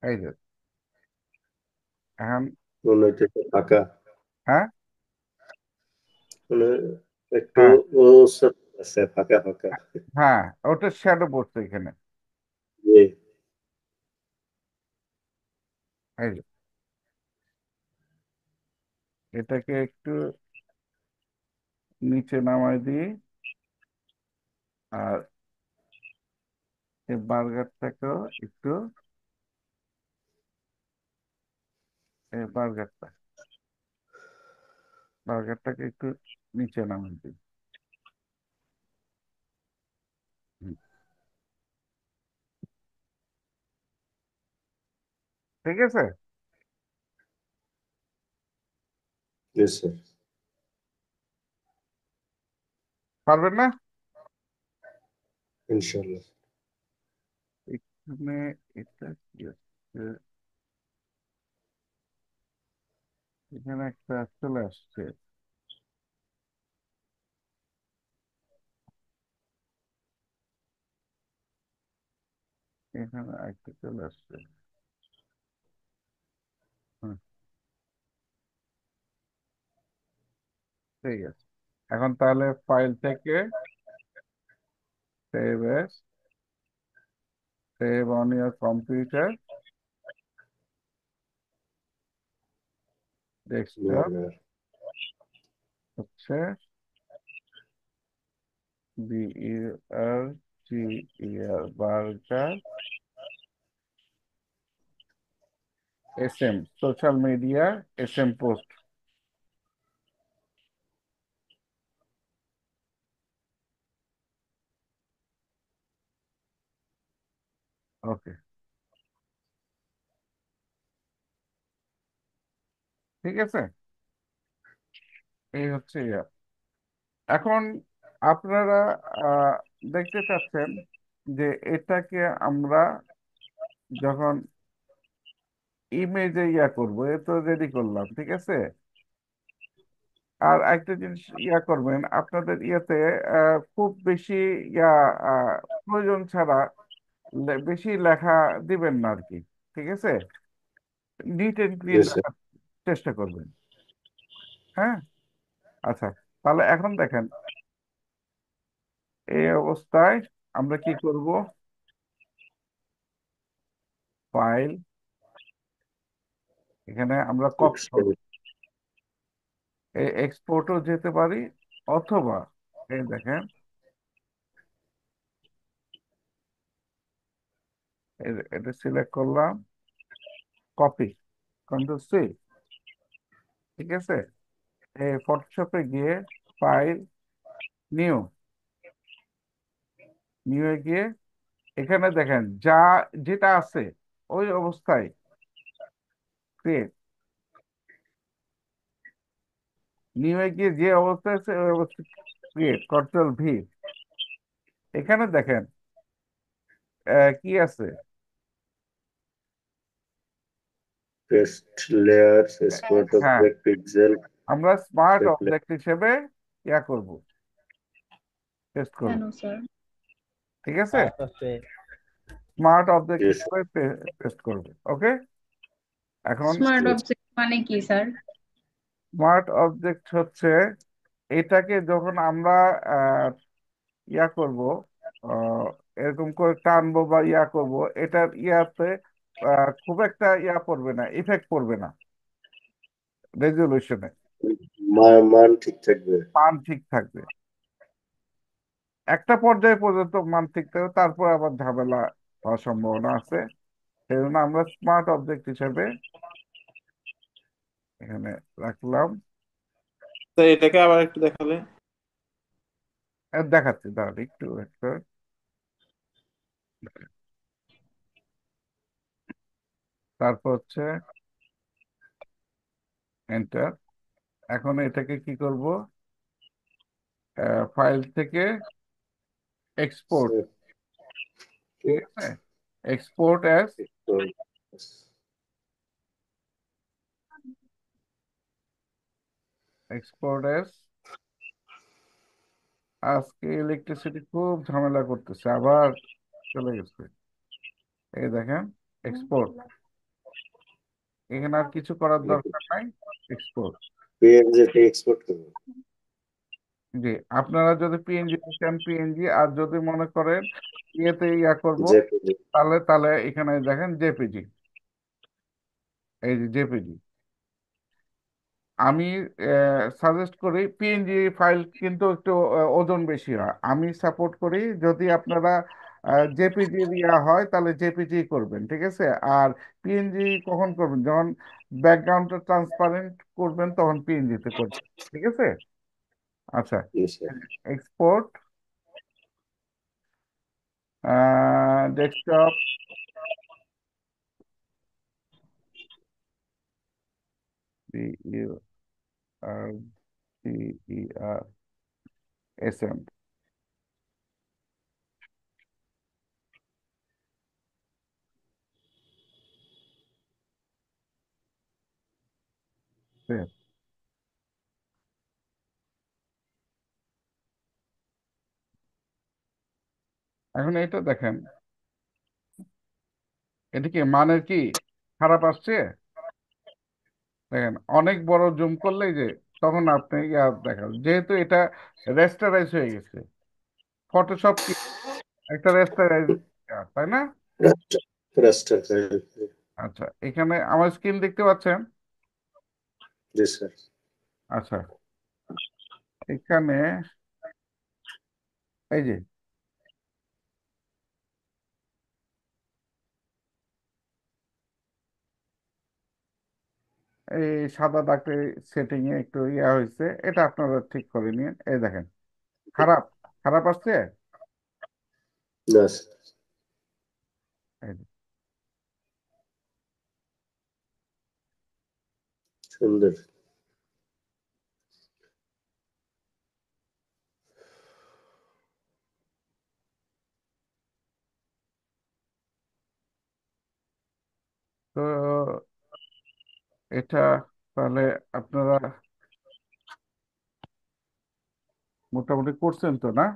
এই যে এখন, মনে হচ্ছে ফাঁকা, হ্যাঁ মানে একটু হ্যাঁ ও আছে ফাঁকা ফাঁকা। হ্যাঁ, ওটা শ্যাডো পড়ছে এখানে। জি। এই যে এটাকে একটু নিচে নামাই দিই, আর এই বার্গারটাকেও একটু, এই বার্গারটাকে একটু নিচে নামাই দিই। হুম, ঠিক আছে। জি স্যার। পারবেন না? ইনশাল্লাহ। এখানে এটা কি হচ্ছে, এখানে একটা চলে আসছে, এখানে একটা চলে আসছে। হুম, ঠিক আছে। এখন তাহলে ফাইল থেকে save S, save on year computer, desktop burger. হচ্ছে বার্গার, সোশ্যাল মিডিয়া, পোস্ট। ওকে, ঠিক আছে। এই হচ্ছে ইয়া। এখন আপনারা আহ, দেখতে চাচ্ছেন যে এটাকে আমরা যখন ইমেজে ইয়া করবো, এ তো রেডি করলাম, ঠিক আছে। আর একটা জিনিস ইয়া করবেন আপনাদের ইয়েতে, খুব বেশি ইয়া আহ, প্রয়োজন ছাড়া বেশি লেখা দিবেন না আর কি, ঠিক আছে। নিট এন্ড জি ক্লিন স্যার। রাখার চেষ্টা করবেন। হ্যাঁ, আচ্ছা। তাহলে এখন দেখেন, এই অবস্থায় আমরা কি করব, ফাইল, এখানে আমরা কপি করব, এই এক্সপোর্টও যেতে পারি, অথবা এই দেখেন, এটা সিলেক্ট করলাম, কপি, কন্ট্রোল সি, ঠিক আছে। এই ফটোশপে গিয়ে ফাইল, নিউ, নিউ গিয়ে এখানে দেখেন যা যেটা আছে ওই অবস্থায় ক্রিয়েট, নিউ গিয়ে যে অবস্থায় আছে ওই অবস্থায় ক্রিয়েট, কন্ট্রোল ভি। এখানে দেখেন কি আছে, পেস্ট লেয়ার, স্মার্ট হ্যাঁ, অবজেক্ট পিক্সেল, আমরা স্মার্ট শেপ লেয়ার। অবজেক্ট হিসেবে ইয়া করব, টেস্ট করব, কেন স্যার? ঠিক আছে। স্মার্ট অবজেক্ট হিসেবে টেস্ট করব। ওকে, এখন স্মার্ট অবজেক্ট মানে কি স্যার? স্মার্ট অবজেক্ট হচ্ছে এটাকে যখন আমরা আহ, ইয়া করব, আহ, এরকম করে টানবো বা ইয়া করব, এটার ইয়াতে খুব একটা ইয়া পড়বে না, ইফেক্ট পড়বে না রেজলিউশনে, মান ঠিক থাকবে। মান ঠিক থাকবে। একটা পর্যায় পর্যন্ত মান ঠিক থাকবে, তারপর আবার ঝামেলা হওয়ার সম্ভাবনা আছে। সেই জন্য আমরা স্মার্ট অবজেক্ট হিসেবে এখানে রাখলাম। তো এটাকে আবার একটু দেখালে। দেখাচ্ছি, তাহলে একটু একটা, তারপর হচ্ছে এন্টার। এখন এটাকে কি করব, ফাইল থেকে এক্সপোর্ট, ঠিক আছে, এক্সপোর্ট অ্যাজ, এক্সপোর্ট অ্যাজ। আজকে ইলেকট্রিসিটি খুব ঝামেলা করতেছে, আবার চলে গেছে। এই দেখেন, এক্সপোর্ট, এখানে আর কিছু করার দরকার নাই। এক্সপোর্ট। পিএনজি তে এক্সপোর্ট করবো। জি, আপনারা যদি পিএনজি চান পিএনজি, আর যদি মনে করেন ইয়েতে ইয়া করব, জেপিজি। তাহলে তাহলে এখানে দেখেন জেপিজি। এই যে জেপিজি। আমি সাজেস্ট করি পিএনজি ফাইল, কিন্তু একটু ওজন বেশি হয়। আমি সাপোর্ট করি যদি আপনারা জেপিজি ইয়া হয় তাহলে জেপিজি করবেন, ঠিক আছে। আর পিএনজি কখন করবেন? যখন ব্যাকগ্রাউন্ডটা ট্রান্সপারেন্ট করবেন তখন পিএনজিতে করবেন, ঠিক আছে। আচ্ছা, জি sir. Export, desktop, CERTER SM। এখন এটা দেখেন, এটা কি মানের কি খারাপ আসছে? দেখেন অনেক বড় জুম করলেই যে তখন আপনি ইয়া দেখান, যেহেতু এটা রেস্টারাইজ হয়ে গেছে। ফটোশপ কি একটা রেস্টারাইজ, তাই না? রাস্টার। রাস্টার। আচ্ছা, এখানে আমার স্ক্রিন দেখতে পাচ্ছেন? জি স্যার। আচ্ছা, এখানে এই যে এই সাদা দাগটা সেটিং এ একটু ইয়া হয়েছে, এটা আপনারা ঠিক করে নিন। এই দেখেন, খারাপ খারাপ আসছে। না স্যার। এই যে, সুন্দর। তো এটা তাহলে আপনারা মোটামুটি করছেন তো, না?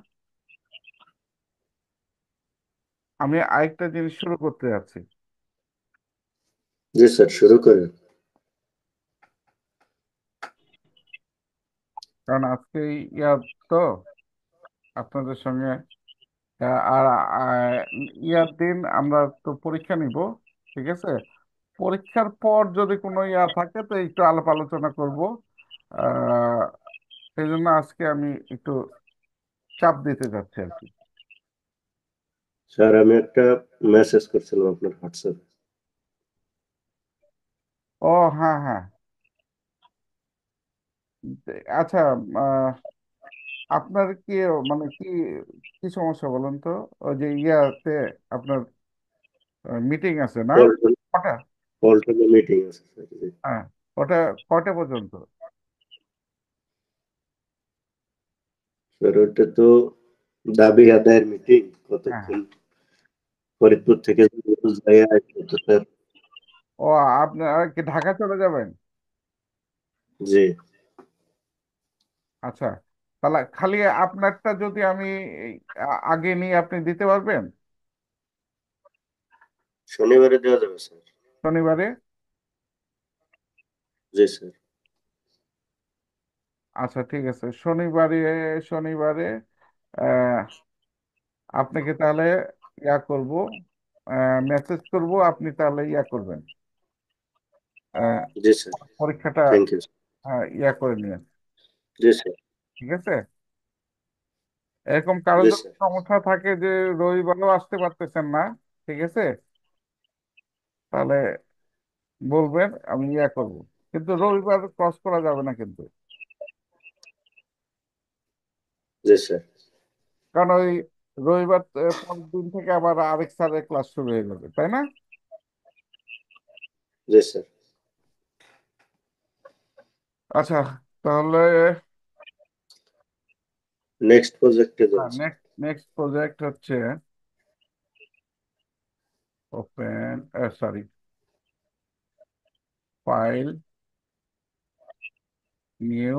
আমি আরেকটা জিনিস শুরু করতে যাচ্ছি। জি স্যার, শুরু করেন। কারণ আজকে ইয়া তো আপনাদের সঙ্গে আর ইয়ার দিন আমরা তো পরীক্ষা নিব, ঠিক আছে। পরীক্ষার পর যদি কোনো ইয়া থাকে তো একটু আলাপ আলোচনা করব। আহ সেই জন্য আজকে আমি একটু চাপ দিতে যাচ্ছি আর কি। স্যার আমি একটা মেসেজ করছিলাম আপনার হোয়াটসঅ্যাপে। ও, হ্যাঁ হ্যাঁ। আচ্ছা, আহ, আপনার কি মানে কি কি সমস্যা বলেন তো? ওই যে ইয়াতে আপনার মিটিং আছে না? পল্টন। কটা? পল্টনে মিটিং আছে স্যার। জি হ্যাঁ, ওটা কয়টা পর্যন্ত? স্যার, ওটা তো দাবি আদায়ের মিটিং। হ্যাঁ। কতক্ষণ ফরিদপুর থেকে যাই আসবে তো স্যার। ও, আপনারা কি ঢাকা চলে যাবেন? জি। আচ্ছা, তাহলে খালি আপনারটা যদি আমি এই আগে নিয়ে আপনি দিতে পারবেন শনিবারে দেওয়া যাবে স্যার। শনিবারে? জি স্যার। আচ্ছা, ঠিক আছে, শনিবারে। শনিবারে আহ, আপনাকে তাহলে ইয়া করব, মেসেজ করব, আপনি তাহলে ইয়া করবেন, আহ, জি স্যার। পরীক্ষাটা থ্যাংক ইউ। ইয়া করে নিন, জি স্যার। ঠিক আছে। এরকম কারো জি যদি স্যার। সমস্যা থাকে যে রবিবারও আসতে পারতেছেন না, ঠিক আছে, তাহলে বলবেন, আমি ইয়া করব। কিন্তু রবিবার ক্রস করা যাবে না কিন্তু, জি স্যার। কারণ ওই রবিবার পরের দিন থেকে আবার আরেক স্যারের ক্লাস শুরু হয়ে যাবে, তাই না? জি স্যার। আচ্ছা, তাহলে নেক্সট প্রজেক্টে যান স্যার। নেক্সট নেক্সট প্রজেক্ট হচ্ছে open, sorry, file, new.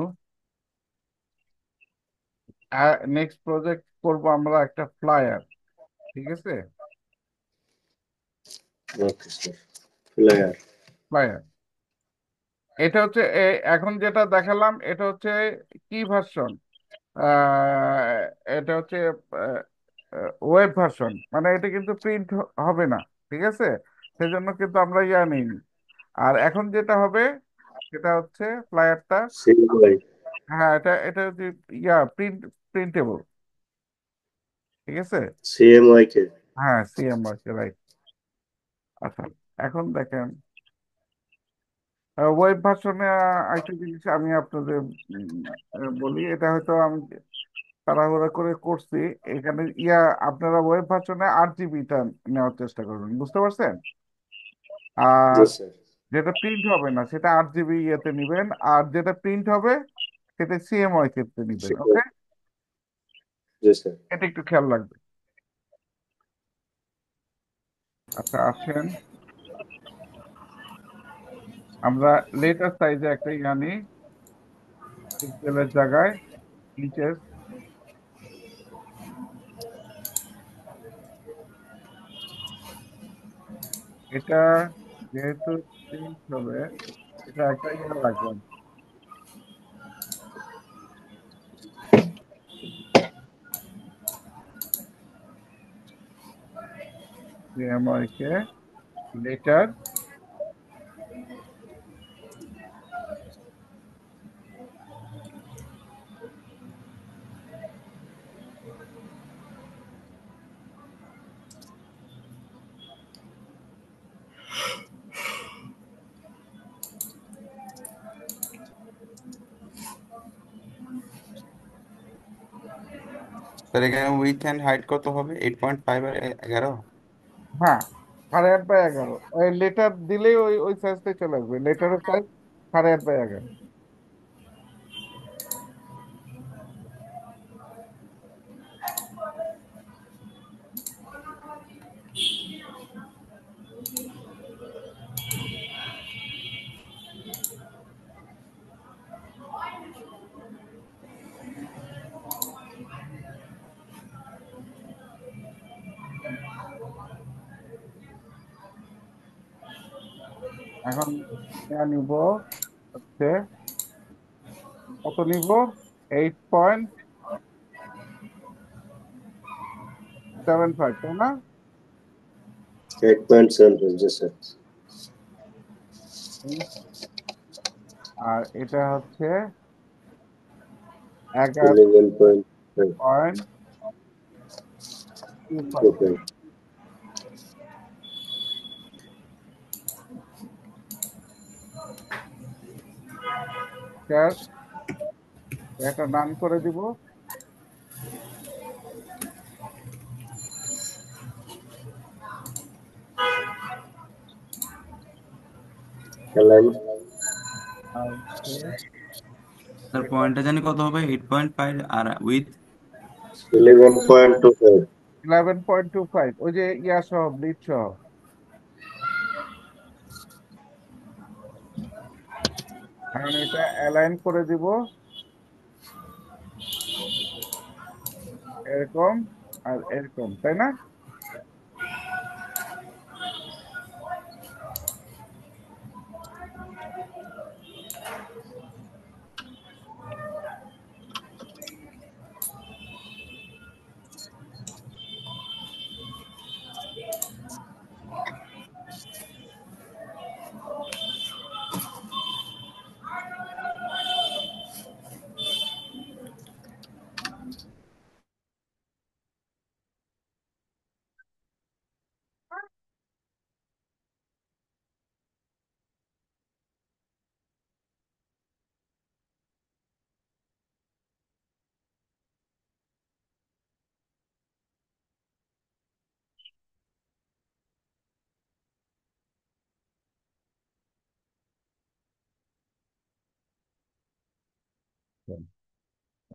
Next project করব আমরা একটা ফ্লায়ার, ঠিক আছে। Okay sir. ফ্লায়ার। ফ্লায়ার এটা হচ্ছে এখন যেটা দেখালাম এটা হচ্ছে কি ভার্সন, এটা হচ্ছে ওয়েব ভার্সন, মানে এটা কিন্তু প্রিন্ট হবে না, ঠিক আছে? সেজন্য কিন্তু আমরা ইয়া নিইনি। আর এখন যেটা হবে সেটা হচ্ছে ফ্লায়ারটা, CMY হ্যাঁ এটা এটা হচ্ছে ইয়া প্রিন্টেবল, ঠিক আছে? CMY কে হ্যাঁ সিএমআর, রাইট। আচ্ছা, এখন দেখেন ওয়েব ভার্সনে আরেকটা জিনিস আমি আপনাদের বলি, এটা হয়তো আমি তাড়াহুড়া করে করছি। এখানে ইয়া আপনারা ওয়েব ভার্সনে 8 জিবিটা নেওয়ার চেষ্টা করবেন, বুঝতে পারছেন? জি আর স্যার। যেটা প্রিন্ট হবে না সেটা 8 জিবি ইয়েতে নিবেন, আর যেটা প্রিন্ট হবে সেটা সিএমওয়াই ক্ষেত্রে নিবেন, সেটা ওকে? জি স্যার। এটা একটু খেয়াল রাখবেন। আচ্ছা আসেন আমরা লেটার সাইজে একটা ইয়া নিই, পিক্সেলের জায়গায় ইঞ্চেস। এটা যেহেতু প্রিন্ট হবে, এটা একটা ইয়ে রাখবেন, সিএমওয়াই কে লেটার। স্যার এখানে উইথ অ্যান্ড হাইট কত হবে? 8.5 আর 11? হ্যাঁ, 8.5 বাই 11, ওই লেটার দিলেই ওই ওই সাইজটাই চলে আসবে, লেটারের সাইজ 8.5 বাই 11। এখন নেওয়া নিব হচ্ছে, কত নিব? 8.75, তাই না? 8.7 জি স্যার। আর এটা হচ্ছে 11 11.5 পয়েন্ট টু ফাইভ ওকে। একটা নাম করে দিব। অ্যালাইন আর হচ্ছে স্যার এটা পয়েন্টটা জানি কত হবে? 8.5 আর উইথ? 11.25 11.25, ওই যে ইয়া সহ ব্লিড সহ। এখন এটা অ্যালাইন করে দিব এরকম আর এরকম, তাই না?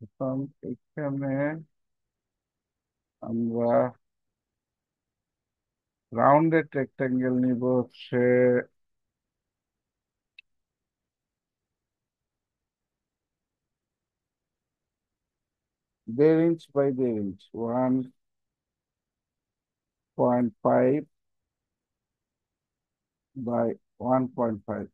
এখন এখানে আমরা রাউন্ডেড রেক্টাঙ্গেল নিব হচ্ছে 1.5 inch by 1.5 inch, 1.5 by 1.5।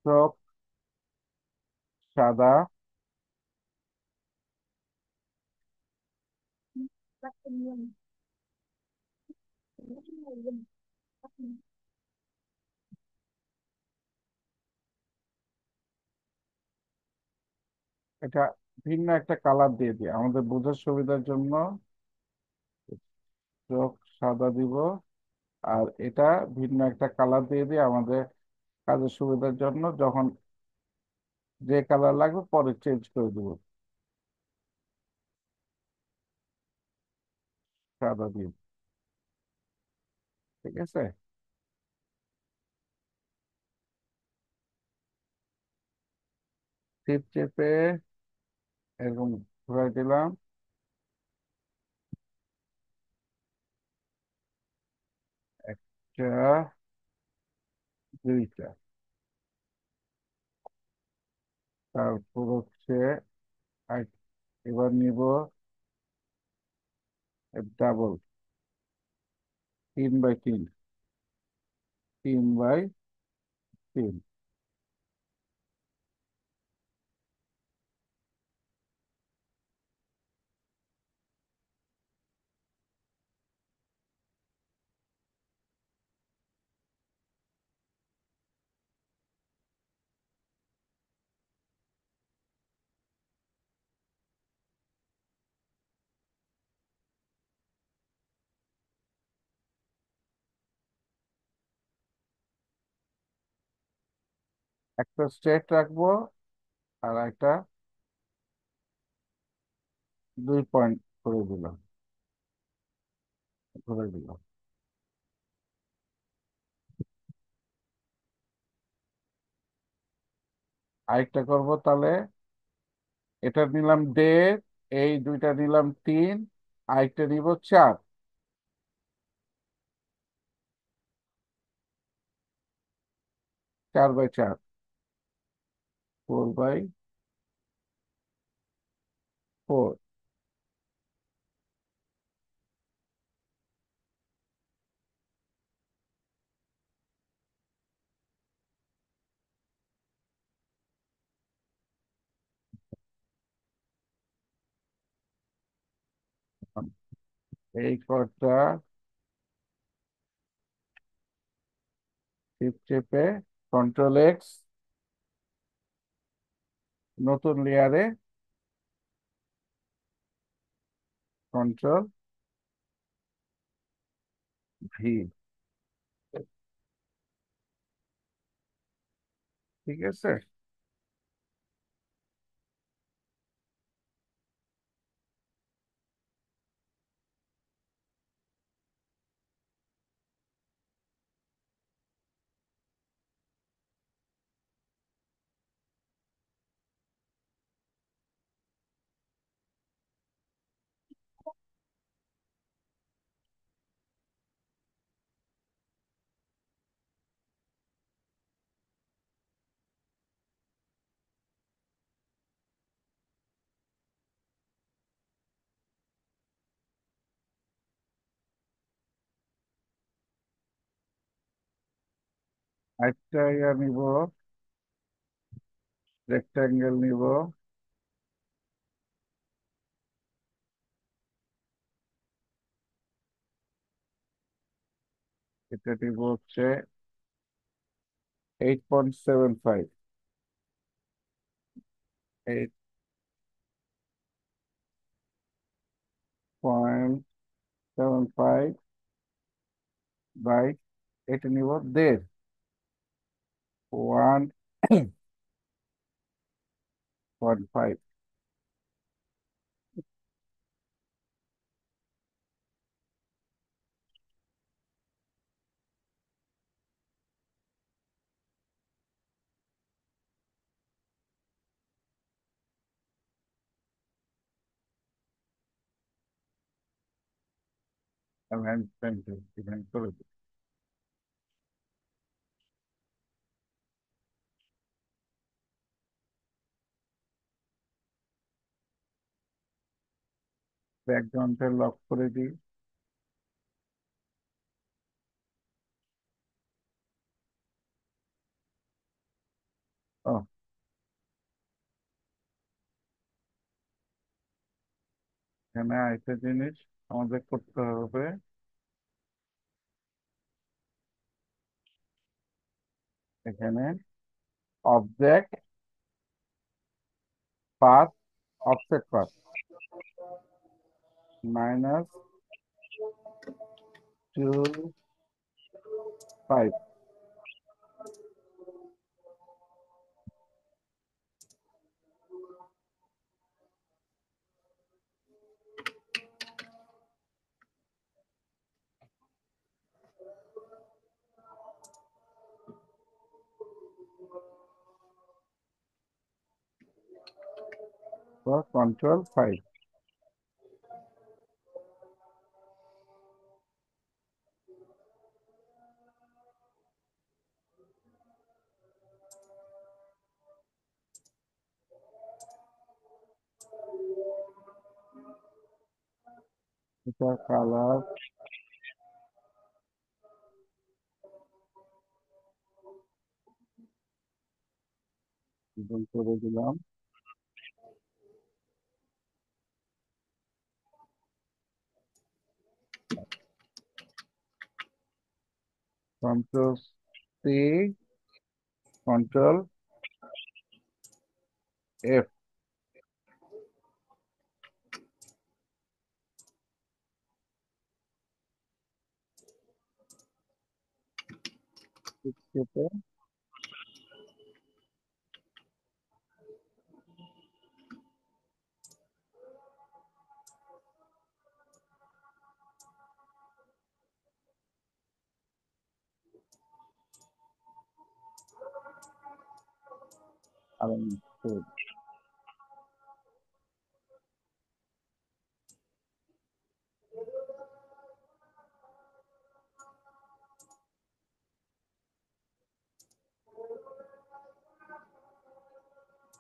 Stroke সাদা, এটা ভিন্ন একটা কালার দিয়ে দিই আমাদের বোঝার সুবিধার জন্য। স্ট্রোক সাদা দিব, আর এটা ভিন্ন একটা কালার দিয়ে দিই আমাদের কাজের সুবিধার জন্য। যখন যে কালার লাগবে পরে চেঞ্জ করে দিব। সাদা দিয়ে, ঠিক আছে। টিপ চেপে এরকম ঘুরাই দিলাম। একটা, দুইটা, তারপর হচ্ছে আর- এবার নিব ডাবল, 3x3, 3x3। একটা স্ট্রেট রাখবো, আর একটা 2 পয়েন্ট করে দিলাম, করে দিলাম। আরেকটা করব তাহলে, এটা নিলাম 1.5, এই দুইটা নিলাম 3, আরেকটা নিব 4, 4x4, 4x4। এই কর্ডটা টিপ চেপে Ctrl+X, নতুন লেয়ারে Ctrl+V, ঠিক আছে। আরেকটা ইয়া নিব, রেক্টাঙ্গেল নিব। এটা নিব হচ্ছে 8.75, 8.75 বাই, এটা নিব 1.5, 1.5। ডিজাইন করে দিই। ব্যাকগ্রাউন্ডটা লক করে দিই। এখানে আরেকটা জিনিস আমাদের করতে হবে, এখানে object path offset path -2 5 Ctrl 5। এটা কালার করে দিলাম। Ctrl+C, Ctrl+F। চেপে আলাদা করে দিই।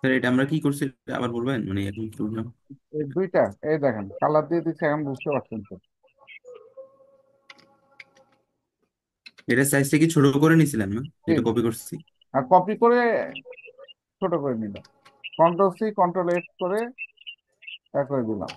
স্যার এটা আমরা কি করছি আবার বলবেন, মানে এখন কি বললাম? এই দুইটা, এই দেখেন কালার দিয়ে দিচ্ছি, এখন বুঝতে পারছেন তো? এটা সাইজটা কি ছোট করে নিছিলেন না, যেটা ঠিক। কপি করছি? আর কপি করে ছোট করে নিলাম, Ctrl+C Ctrl+F করে তা করে দিলাম।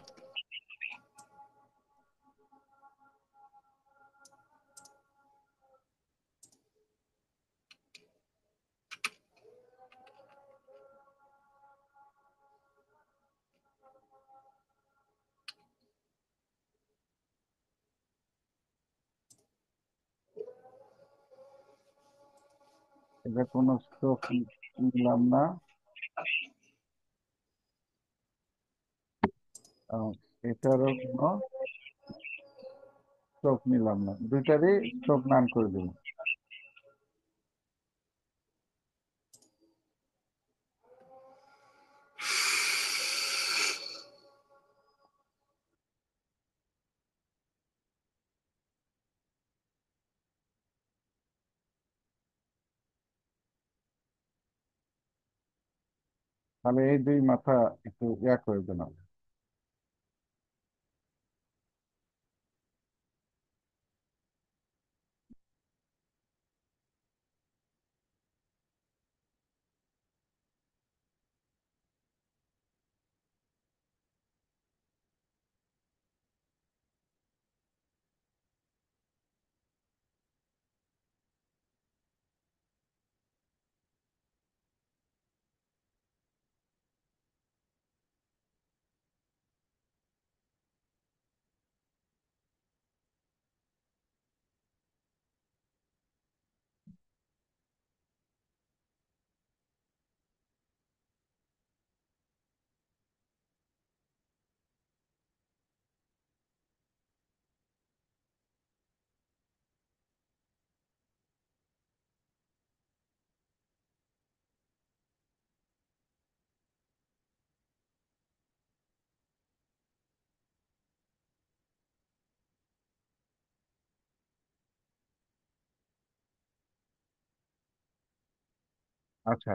এটা কোনো স্ট্রোক নিলাম না। আহ, এটারও কোনো স্ট্রোক নিলাম না, দুইটারই স্ট্রোক নান করে দিলাম। তাহলে এই দুই মাথা একটু করে দিলাম। আচ্ছা,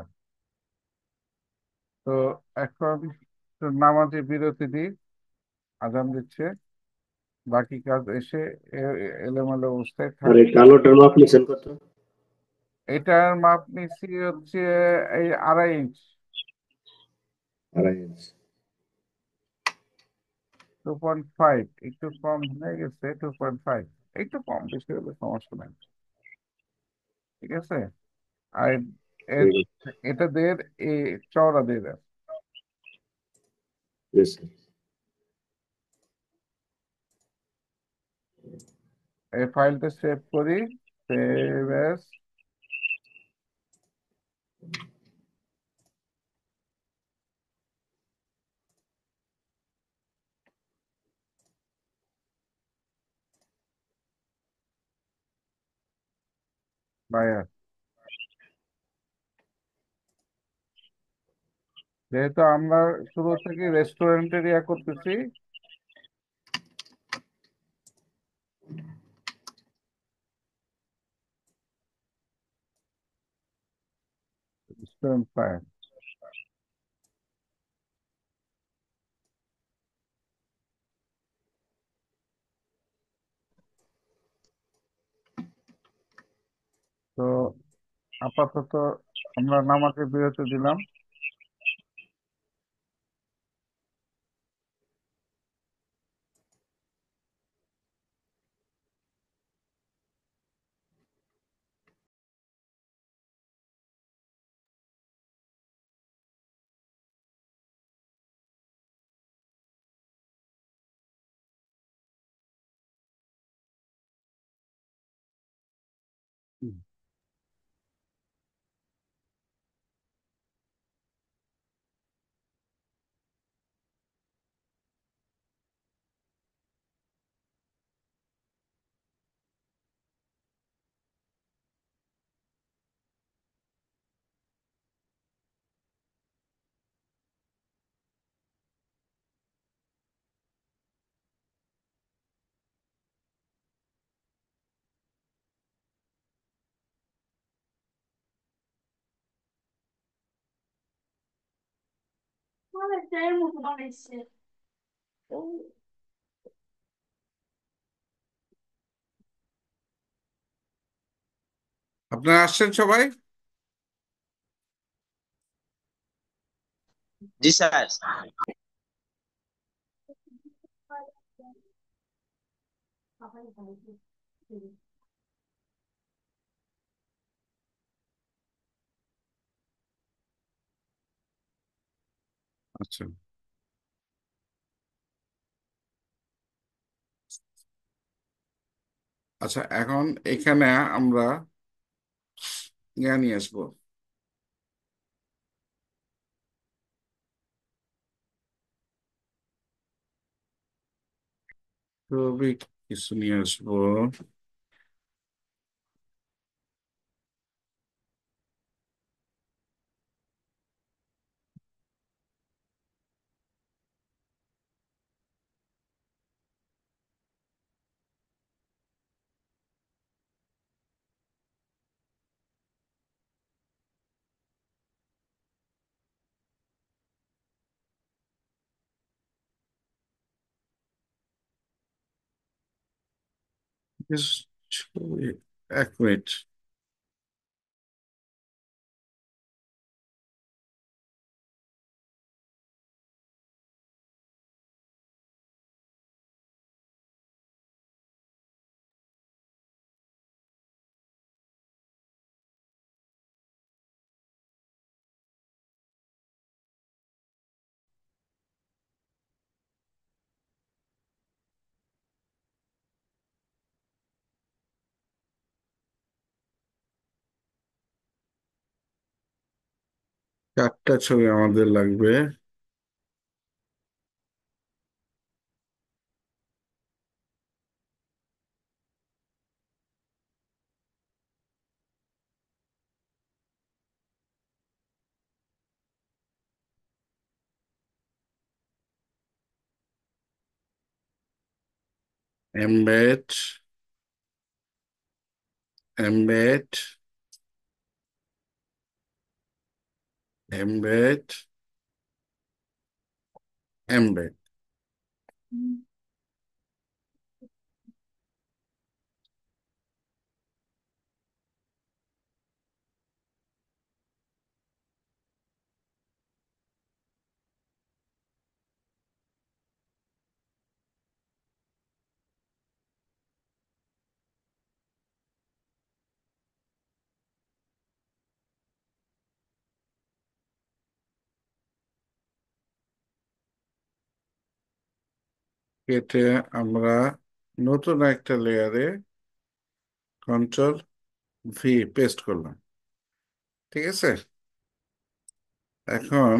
তো এখন একটু নামাজে বিরতি দিই, আজান দিচ্ছে। বাকি কাজ এসে এলোমেলো অবস্থায় আর থাকবে। এই কালোটার মাপ নিছেন কত? এটার মাপ নিচ্ছি হচ্ছে এই 2.5 ইঞ্চ। 2.5 ইঞ্চ। তো 2.5, একটু কম হয়ে গেছে, 2.5, একটু কম বেশি হলে সমস্যা নাই। ঠিক আছে। আর এর- ঠিক আছে। এটা দের এই চওড়া দিয়ে দেন। জি স্যার। এই ফাইলটা সেভ করি, সেভ এস। বায়ার, যেহেতু আমরা শুরু থেকে রেস্টুরেন্টের ইয়া করতেছি, রেস্টুরেন্ট ফায়ার। তো আপাতত আমরা নামাকে বিরতি দিলাম। আপনারা আসছেন সবাই? জি স্যার। আচ্ছা, আচ্ছা, এখন এখানে আমরা ইয়া নিয়ে আসবো, ছবি কিছু নিয়ে আসবো। ছবি, 1 মিনিট। চারটা ছবি আমাদের লাগবে। Embed, embed, embed, embed. কেটে আমরা নতুন একটা লেয়ারে কন্ট্রোল ভি পেস্ট করলাম। ঠিক আছে, এখন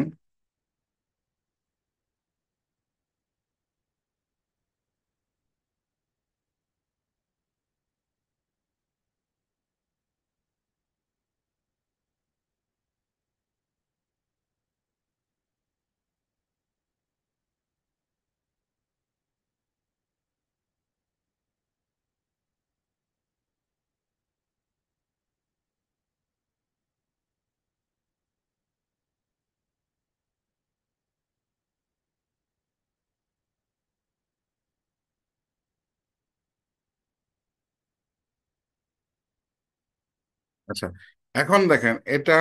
আচ্ছা, এখন দেখেন এটা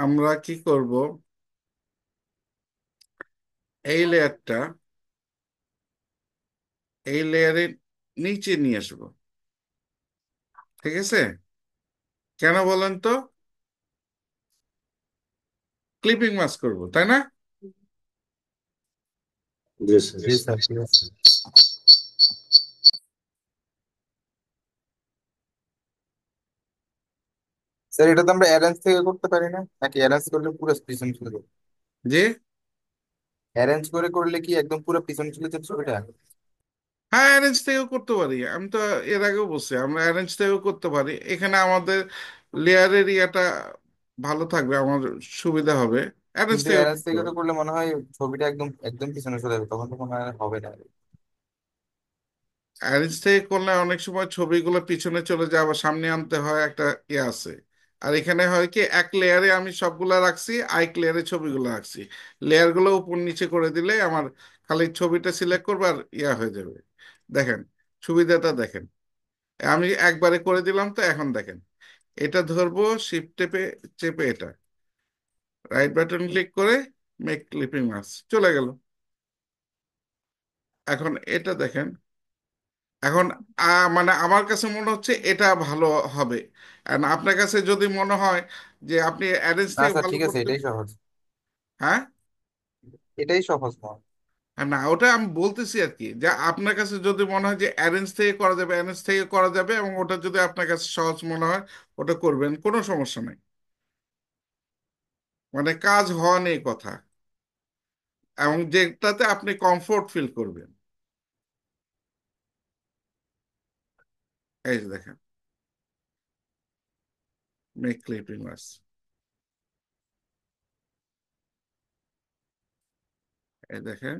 আমরা কি করব, এই লেয়ারটা এই লেয়ারের নিচে নিয়ে আসবো। ঠিক আছে, কেন বলেন তো? ক্লিপিং মাস্ক করব, তাই না? জি স্যার। জি স্যার, ঠিক আছে। স্যার এটা তো আমরা অ্যারেঞ্জ থেকে করতে পারি না, নাকি অ্যারেঞ্জ করলে পুরো পিছন চলে যাবে? যে অ্যারেঞ্জ করে করলে কি একদম পুরো পিছন চলে যাবে ছবিটা? হ্যাঁ, অ্যারেঞ্জ থেকেও করতে পারি, আমি তো এর আগেও বলছি আমরা অ্যারেঞ্জ থেকেও করতে পারি। এখানে আমাদের লেয়ারের ইয়াটা ভালো থাকবে, আমার সুবিধা হবে। অ্যারেঞ্জ কিন্তু থেকেও অ্যারেঞ্জ করতে থেকে তো পারি। করলে মনে হয় ছবিটা একদম একদম পিছনে চলে যাবে, তখন তো মনে হয় হবে না। অ্যারেঞ্জ থেকে করলে অনেক সময় ছবিগুলো পিছনে চলে যায়, আবার সামনে আনতে হয়, একটা ইয়ে আছে। আর এখানে হয় কি, এক লেয়ারে আমি সবগুলা রাখছি, আরেক লেয়ারে ছবিগুলো রাখছি। লেয়ারগুলো উপর নিচে করে দিলে আমার খালি ছবিটা সিলেক্ট করবো আর ইয়া হয়ে যাবে। দেখেন, সুবিধাটা দেখেন। আমি একবারে করে দিলাম, তো এখন দেখেন এটা ধরবো, শিফট টেপে চেপে এটা রাইট বাটন ক্লিক করে মেক ক্লিপিং মাস্ক চলে গেল। এখন এটা দেখেন, এখন মানে আমার কাছে মনে হচ্ছে এটা ভালো হবে। আর আপনার কাছে যদি মনে হয় যে আপনি অ্যারেঞ্জ না থেকে স্যার, ভালো ঠিক আছে, করতে, এটাই সহজ। হ্যাঁ, এটাই সহজ মনে হয়। আর না ওটা আমি বলতেছি আর কি, যে আপনার কাছে যদি মনে হয় যে অ্যারেঞ্জ থেকে করা যাবে, অ্যারেঞ্জ থেকে করা যাবে, এবং ওটা যদি আপনার কাছে সহজ মনে হয় ওটা করবেন, কোনো সমস্যা নাই। মানে কাজ হওয়া নেই কথা, এবং যেটাতে আপনি কমফোর্ট ফিল করবেন। এই যে দেখেন, মেক ক্লিপিং মাস্ক, এই দেখেন।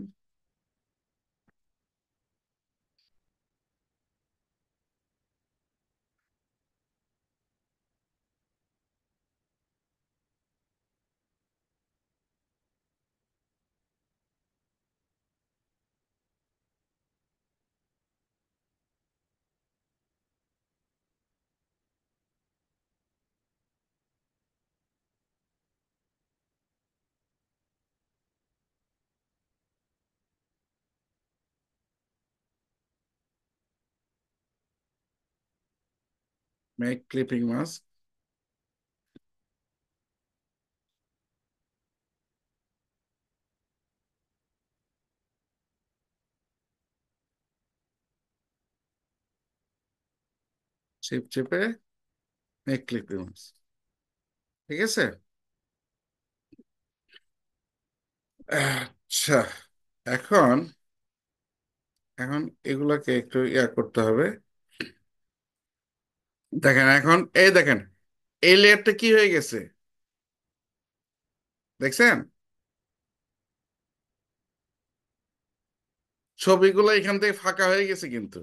মেক ক্লিপিং মাস্ক, চিপ চেপে মেক ক্লিপিং মাস্ক। ঠিক আছে, আচ্ছা, এখন এখন এগুলাকে একটু ইয়া করতে হবে। দেখেন এখন, এই দেখেন এই লেয়ারটা কি হয়ে গেছে, দেখছেন? ছবিগুলো এখান থেকে ফাঁকা হয়ে গেছে, কিন্তু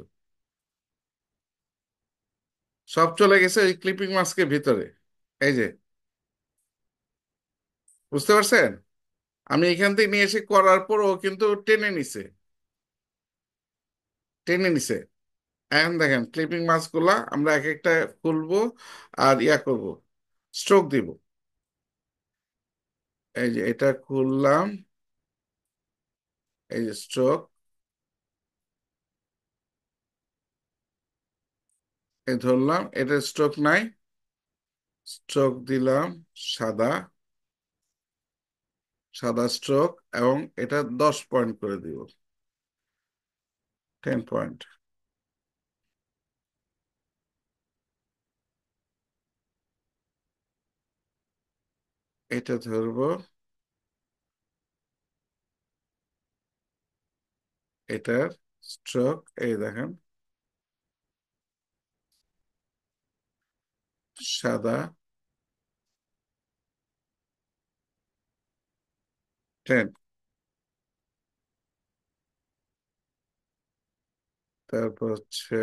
সব চলে গেছে ওই ক্লিপিং মাস্কের ভিতরে। এই যে, বুঝতে পারছেন? আমি এখান থেকে নিয়ে এসে করার পর ও কিন্তু টেনে নিছে, টেনে নিছে। এখন দেখেন ক্লিপিং মাস্ক গুলা আমরা এক একটা খুলবো আর ইয়া করব, স্ট্রোক দিব। এই যে এটা খুললাম, এই যে স্ট্রোক, এই ধরলাম, এটা স্ট্রোক নাই, স্ট্রোক দিলাম সাদা, সাদা স্ট্রোক, এবং এটা 10 পয়েন্ট করে দিব। 10 পয়েন্ট। এটা ধরবো, এটার স্ট্রোক এই দেখেন সাদা 10। তারপর হচ্ছে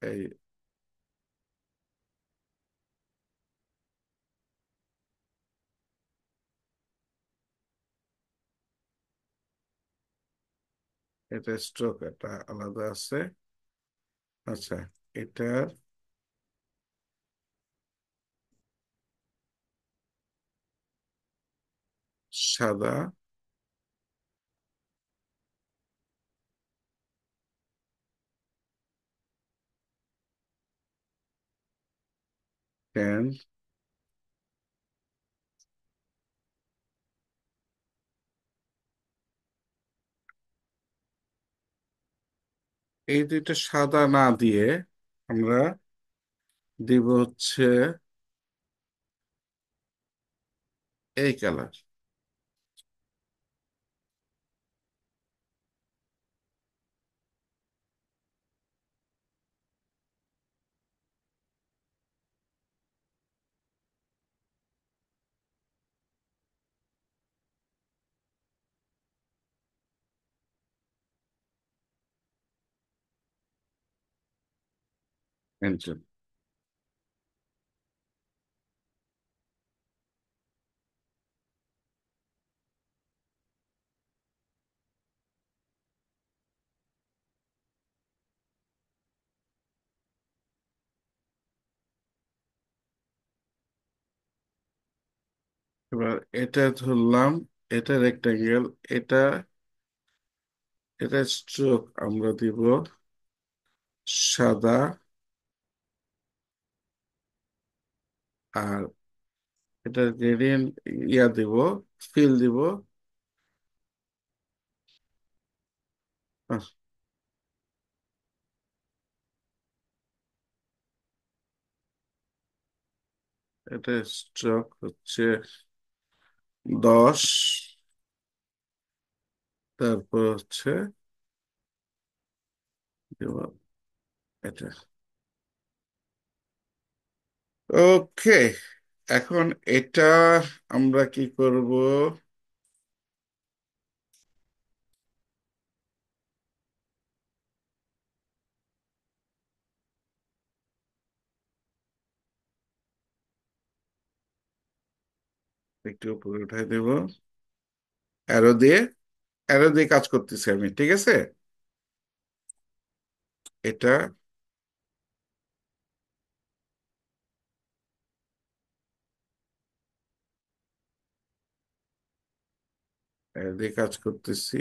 এই এটা স্ট্রোক, এটা আলাদা আছে। আচ্ছা, এটার সাদা টেন। এই দুইটা সাদা না দিয়ে আমরা দিব হচ্ছে এই কালার। এবার এটা ধরলাম, এটা রেক্টাঙ্গেল, এটা এটা স্ট্রোক আমরা দিব সাদা, আর এটা গ্রেডিয়েন্ট ইয়া দিব, ফিল দিব আহ, এটা স্ট্রোক হচ্ছে 10। তারপর হচ্ছে দিব এটা। ওকে, এখন এটা আমরা কি করব? একটু উপরে উঠাই দেব, অ্যারো দিয়ে, অ্যারো দিয়ে কাজ করতেছি আমি, ঠিক আছে। এটা অ্যারো দিয়ে কাজ করতেছি।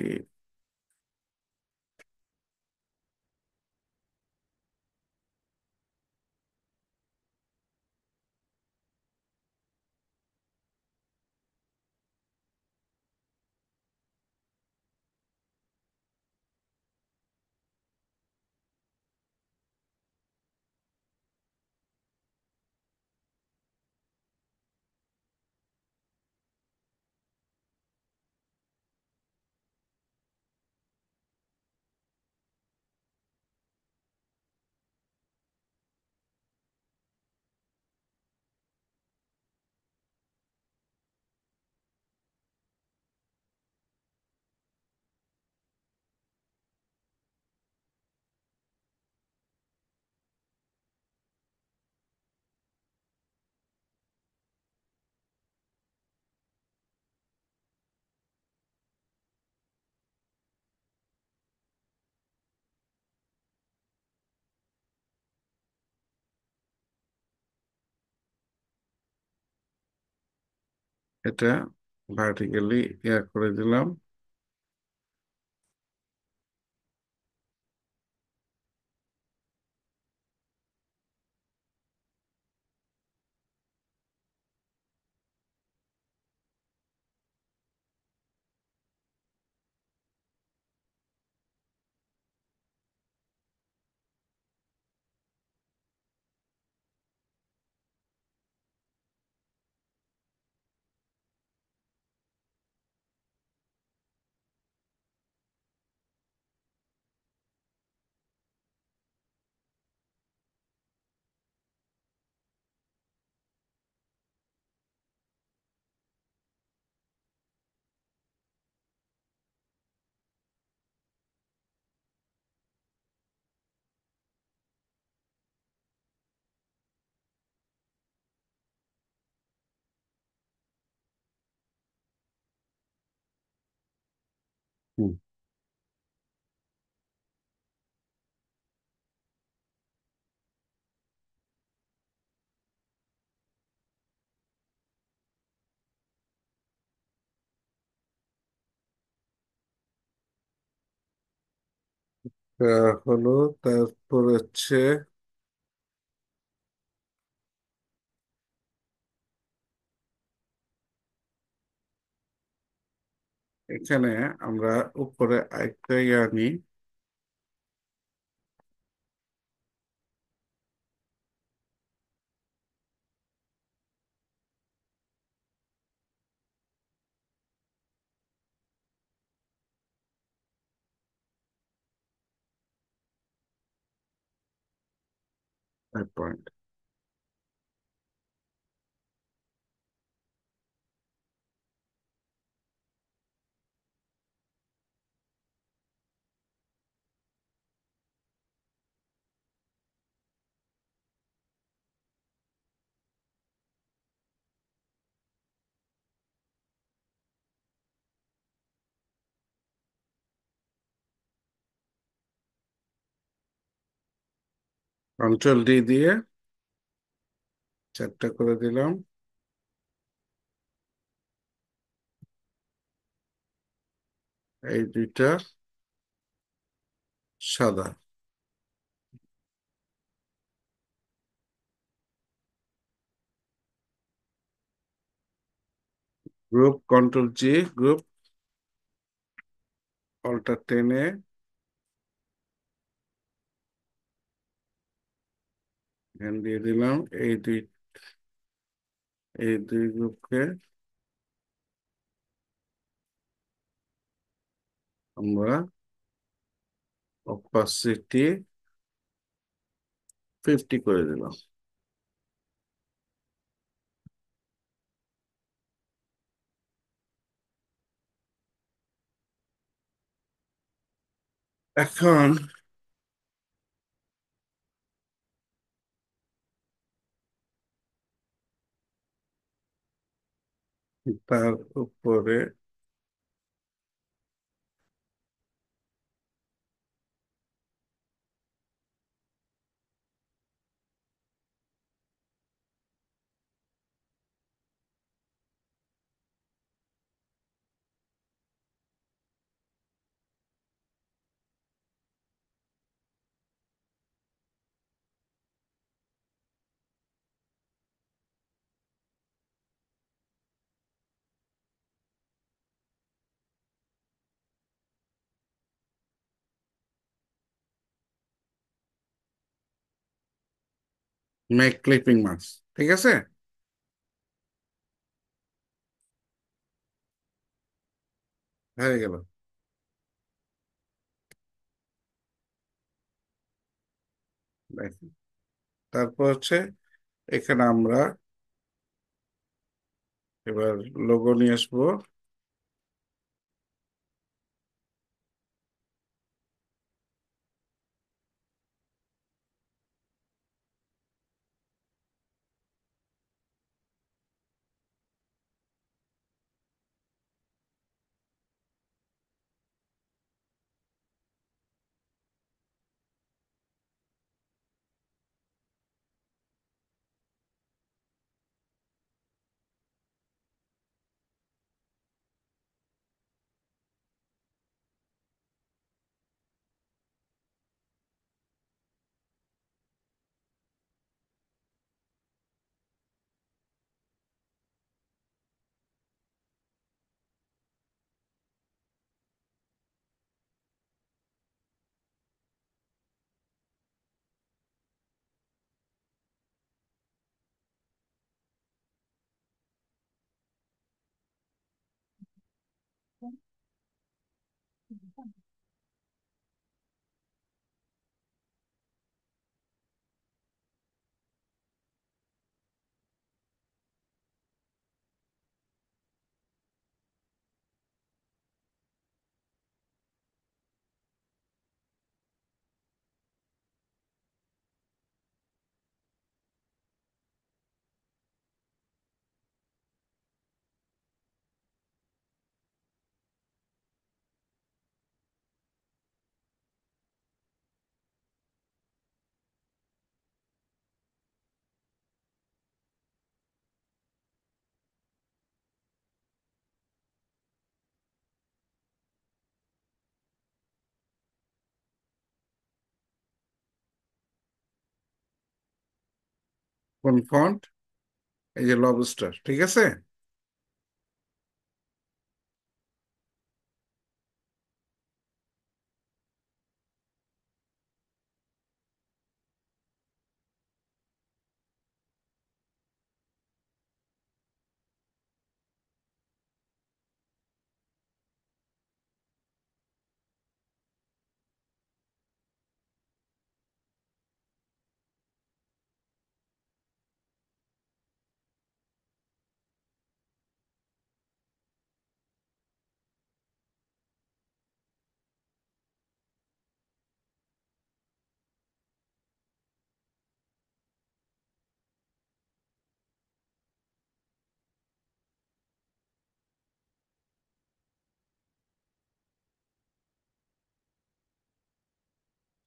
এটা ভার্টিক্যালি ইয়া করে দিলাম। হলো, তারপর হচ্ছে এখানে আমরা উপরে আরেকটা ইয়ে আনি। 5 পয়েন্ট। কন্ট্রোল D দিয়ে 4টা করে দিলাম। এই দুইটা সাদা। গ্রুপ, কন্ট্রোল G, গ্রুপ অল্টা টেনে এখান দিয়ে দিলাম। এই দুই গ্রুপকে আমরা অপাসিটি 50 করে দিলাম। এখন তার উপরে মেক ক্লিপিং মাস্ক, ঠিক আছে। হয়ে গেল। দেখেন। তারপর হচ্ছে এখানে আমরা এবার লোগো নিয়ে আসবো। কোন ফন্ট? এই যে লবস্টার, ঠিক আছে।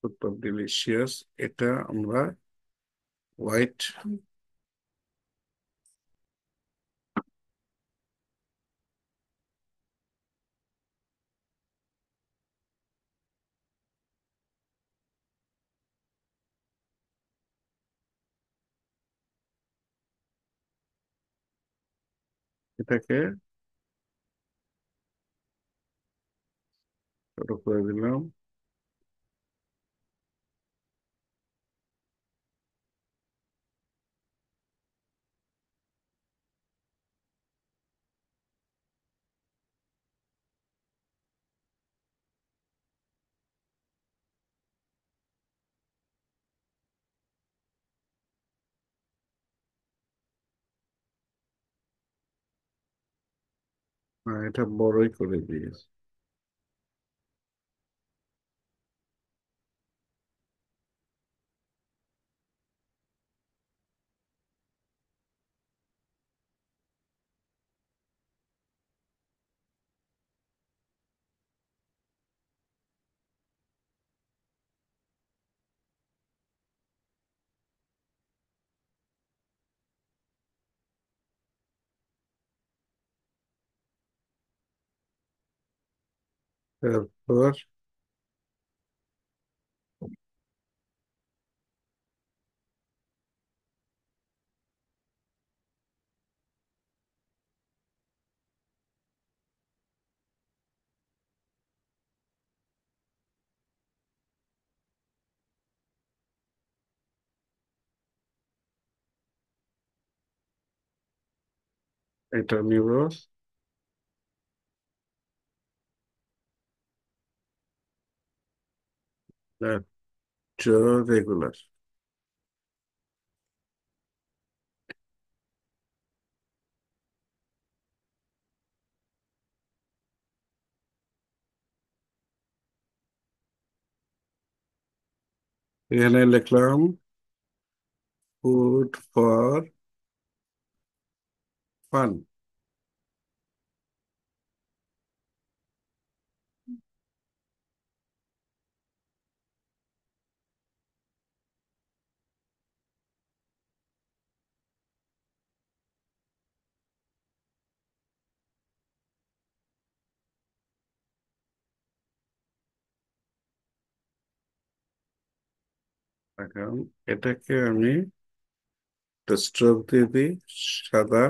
সুপার ডিলিশিয়াস, এটা আমরা হোয়াইট, এটাকে ছোট করে দিলাম। এটা বড়ই করে দিয়েছি। তারপর এটা নিব, রেগুলার। এখানে লিখলাম ফুড ফর ফান। এখন এটাকে আমি একটা স্ট্রোক দিয়ে দিই, সাদা।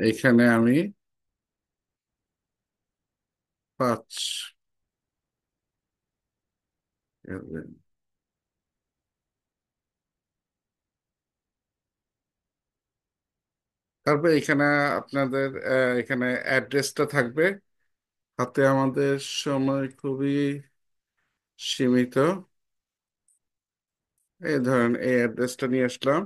এখানে আমি 5। তারপর এখানে আপনাদের এখানে অ্যাড্রেসটা থাকবে। হাতে আমাদের সময় খুবই সীমিত। এই ধরেন এই অ্যাড্রেসটা নিয়ে আসলাম।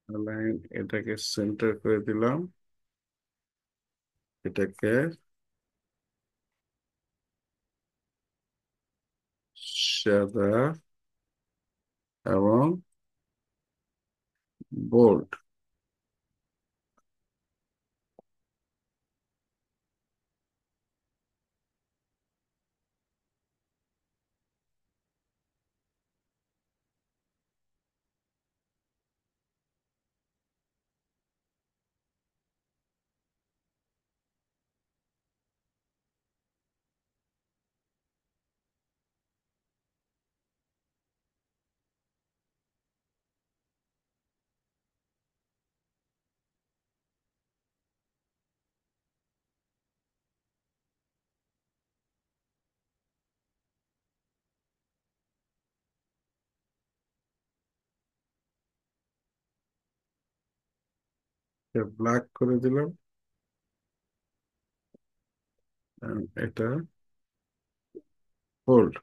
অ্যালাইন, এটাকে সেন্টার করে দিলাম, এটাকে সাদা এবং বোল্ড। ব্ল্যাক করে দিলাম, এটা বোল্ড।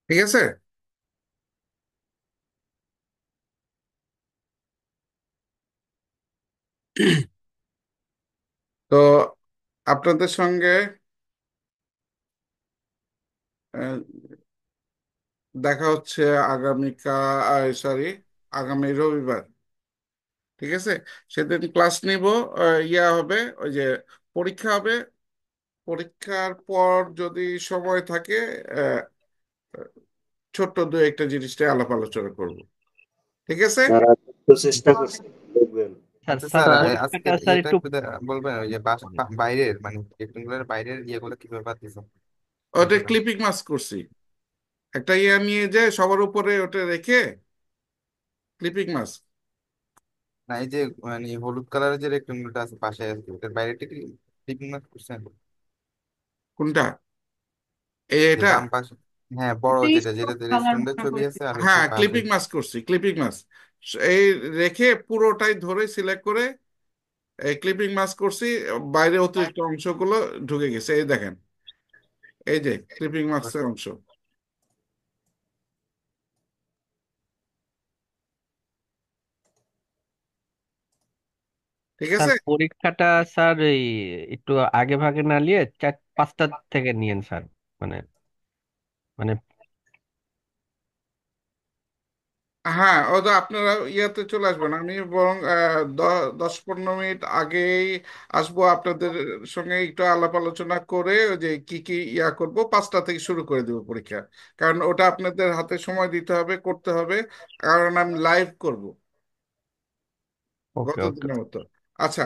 ঠিক আছে। তো আপনাদের সঙ্গে আহ, দেখা হচ্ছে আগামীকাল, সরি, আগামী রবিবার। ঠিক আছে, সেদিন ক্লাস নিব। ইয়া হবে, ওই যে পরীক্ষা হবে, পরীক্ষার পর যদি সময় থাকে আহ, ছোট্ট দু একটা জিনিসটা আলাপ আলোচনা করব। ঠিক আছে। স্যার আমি একটু চেষ্টা করছি, দেখবেন। স্যার আচ্ছা স্যার স্যার আজকের ইয়েটা একটু বলবেন, ওই যে বাইরের মানে রেক্টেঙ্গুলার বাইরের ইয়েগুলো কিভাবে পাচ্ছেন ওটা অঙ্কটা? ক্লিপিং মাস্ক করছি, একটা ইয়া নিয়ে যায় সবার উপরে ওটা রেখে ক্লিপিং মাস্ক। না এই যে মানে হলুদ কালারের যে রেক্টেঙ্গুলারটা আছে পাশে আছে, ওটার বাইরেটা কি ক্লিপিং মার্ক করছেন? কোনটা? যে এটা? বাম পাশে, হ্যাঁ বড় যেটা, যেটাতে কালার রেস্টুরেন্টের ছবি আছে আর হচ্ছে হ্যাঁ, পাশে। ক্লিপিং মাস্ক করছি, ক্লিপিং মাস্ক এই রেখে পুরোটাই ধরে সিলেক্ট করে এই ক্লিপিং মাস্ক করছি। বাইরে অতিরিক্ত অংশগুলো ঢুকে গেছে, এই দেখেন, এই যে ক্লিপিং মাস্কের অংশ। ঠিক স্যার আছে। পরীক্ষাটা স্যার এই একটু আগে ভাগে না নিয়ে 4-5টা থেকে নিয়েন স্যার। মানে মানে হ্যাঁ, ও তো আপনারা ইয়াতে চলে আসবেন, আমি বরং 10-15 মিনিট আগেই আসবো, আপনাদের সঙ্গে একটু আলাপ আলোচনা করে ওই যে কি কি ইয়া করব, 5টা থেকে শুরু করে দেবো পরীক্ষা। কারণ ওটা আপনাদের হাতে সময় দিতে হবে, করতে হবে, কারণ আমি লাইভ করব ওকে গত ওকে। দিনের মতো। আচ্ছা,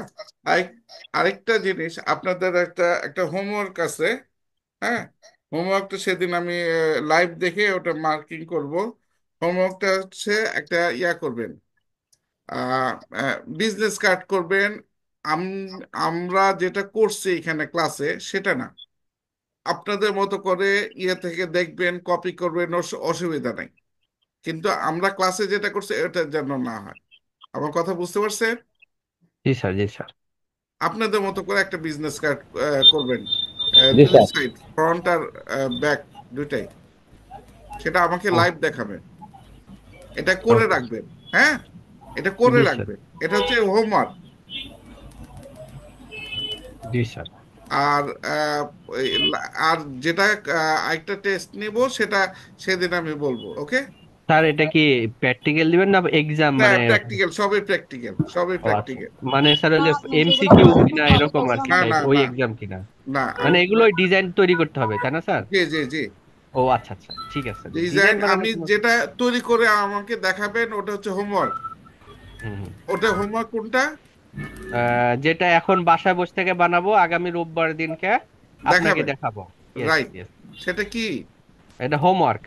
আরেক- আরেকটা জিনিস, আপনাদের একটা একটা হোমওয়ার্ক আছে। হ্যাঁ, হোমওয়ার্কটা সেদিন আমি লাইভ দেখে ওটা মার্কিং করব। হোমওয়ার্কটা হচ্ছে একটা ইয়া করবেন, বিজনেস কার্ড করবেন। আমরা যেটা করছি এখানে ক্লাসে সেটা না, আপনাদের মতো করে ইয়ে থেকে দেখবেন, কপি করবেন, অসুবিধা নাই। কিন্তু আমরা ক্লাসে যেটা করছি এটা যেন না হয়। আমার কথা বুঝতে পারছেন? জি স্যার, জি স্যার। আপনাদের মতো করে একটা বিজনেস কার্ড করবেন, জি দুই স্যার। সাইড, ফ্রন্ট আর ব্যাক দুইটাই। সেটা আমাকে ও, লাইভ দেখাবেন, এটা করে ওকে। রাখবেন। হ্যাঁ, এটা করে জি স্যার, রাখবেন, এটা হচ্ছে হোমওয়ার্ক। জি স্যার। আর ওই আর যেটা আরেকটা টেস্ট নিব সেটা সেদিন আমি বলবো। ওকে। স্যার এটা কি প্র্যাকটিক্যাল দিবেন না এক্সাম মানে? প্র্যাকটিক্যাল, সবই প্র্যাকটিক্যাল, সবই ও আচ্ছা, প্র্যাকটিক্যাল। মানে স্যার ওই যে এমসিকিউ কিনা এরকম আর কি না টাইপ, না ওই না এক্সাম কিনা? না, মানে আমি এগুলো ডিজাইন তৈরি করতে হবে তাই না স্যার? জি জি জি, ও আচ্ছা আচ্ছা, ঠিক আছে। ডিজাইন ডিজাইন বানানোর আমি কোনো। যেটা তৈরি করে আমাকে দেখাবেন ওটা হচ্ছে হোমওয়ার্ক। হুম হুম। ওটা হোমওয়ার্ক কোনটা যেটা এখন বাসায় বসে থেকে বানাবো আগামী রোববার দিনকে আপনাকে দেখাবেন? দেখাবো। Yes right, yes. সেটা কি? এটা হোমওয়ার্ক।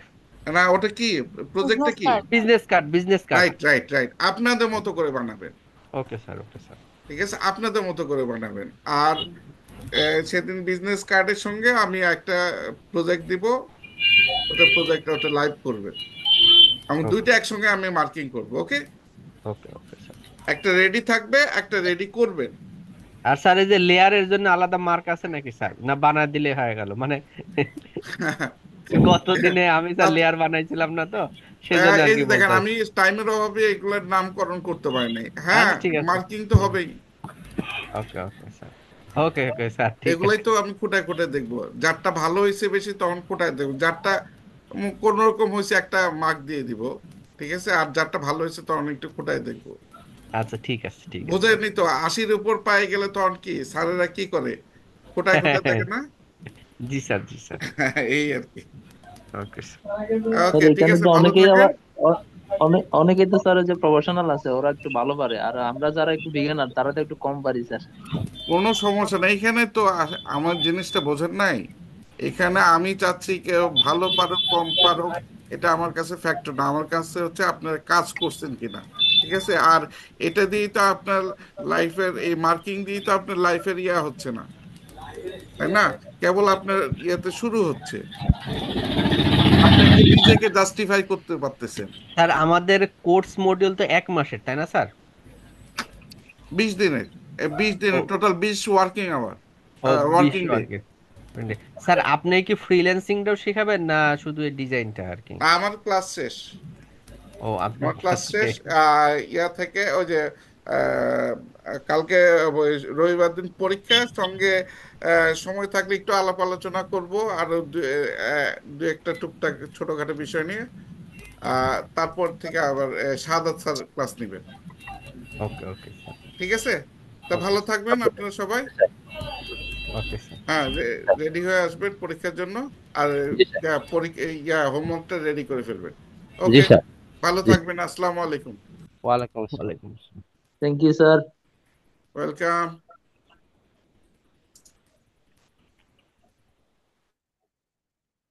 না, ওটা কি, প্রজেক্টটা কি? Business card, business card. Right right right, আপনাদের মতো করে বানাবেন। Okay sir, okay sir. ঠিক আছে, আপনাদের মতো করে বানাবেন। আর সেদিন বিজনেস কার্ডের সঙ্গে আমি একটা প্রজেক্ট দিব, ওটা প্রজেক্ট ওটা লাইভ করবে। আমি ওকে দুইটা একসঙ্গে আমি মার্কিং করব। ওকে, ওকে ওকে স্যার। একটা রেডি থাকবে, একটা রেডি করবেন। আর স্যার এই যে লেয়ারের জন্য আলাদা মার্ক আছে নাকি স্যার, না বানায় দিলে হয়ে গেল মানে? গত দিনে আমি স্যার আচ্ছা, লেয়ার বানাইছিলাম না তো, সেজন্য আর এই কি যে বলতে দেখেন চাচ্ছি। আমি টাইমের অভাবে এগুলোর নামকরণ করতে পারি নাই। হ্যাঁ, আচ্ছা ঠিক আছে। মার্কিং তো হবেই। ওকে ওকে স্যার। ওকে ওকে স্যার, ঠিক এগুলাই আছে। তো আমি খুঁটায় খুঁটায় দেখবো, যারটা ভালো হয়েছে বেশি তখন খুঁটায় দেখবো, যারটা কোন রকম হয়েছে একটা মার্ক দিয়ে দিব, ঠিক আছে, আর যারটা ভালো হয়েছে তখন একটু খুঁটায় দেখবো। আচ্ছা ঠিক আছে, ঠিক আছে স্যার। বোঝেননি তো, 80-র উপর পাই গেলে তখন কি স্যারেরা কি করে, খুঁটায় খুঁটায় দেখে না। জি স্যার, জি স্যার। এই আর কি। Okay sir. স্যার ওকে, ঠিক এখানে আছে, তো ভালো অনেকেই থাকেন। আবার অনেকেই তো স্যার যে প্রফেশনাল আছে ওরা একটু ভালো পারে, আর আমরা যারা একটু বিগিনার তারা তো একটু কম পারি স্যার। কোনো সমস্যা নেই, এখানে তো আমার জিনিসটা বোঝেন নাই। এখানে আমি চাচ্ছি কেউ ভালো পারুক কম পারুক, এটা আমার কাছে ফ্যাক্টর না, আমার কাছে হচ্ছে আপনার কাজ করছেন কিনা। ঠিক আছে, আর এটা দিয়েই তো আপনার লাইফের, এই মার্কিং দিয়েই তো আপনার লাইফের ইয়া হচ্ছে না, তাই না? কেবল আপনার ইয়েতে শুরু হচ্ছে, আপনি একটু নিজেকে জাস্টিফাই করতে পারতেছেন। স্যার আমাদের কোর্স মডিউল তো 1 মাসের, তাই না স্যার? 20 দিনের, 20 দিনের ও টোটাল 20 ওয়ার্কিং আওয়ার, ও, ওয়ার্কিং 20 ডে। ওয়ার্কের। স্যার আপনি কি ফ্রিল্যান্সিংটাও শিখাবেন না শুধু এই ডিজাইনটা আর কি? আমার ক্লাস শেষ, ও আপনার আমার ক্লাস ক্লাস শেষ। শেষ। ইয়া থেকে ওই যে আহ, কালকে ওই রবিবার দিন পরীক্ষা, সঙ্গে সময় থাকলে একটু আলাপ আলোচনা করব আর দু একটা টুকটাক ছোটখাটো বিষয় নিয়ে, তারপর থেকে আবার শাহাদাত স্যার ক্লাস নেবেন। ওকে ওকে স্যার। ঠিক আছে, তা ওকে ভালো স্যার। থাকবেন আপনারা সবাই। Okay sir. হ্যাঁ, রেডি হয়ে আসবেন পরীক্ষার জন্য, আর জি স্যার। পরীক্ষা হোমওয়ার্কটা রেডি করে ফেলবেন। জি ওকে, স্যার। ভালো জি থাকবেন, আসসালামু আলাইকুম। ওয়ালাইকুম আসসালাম। Thank you sir. ওয়েলকাম।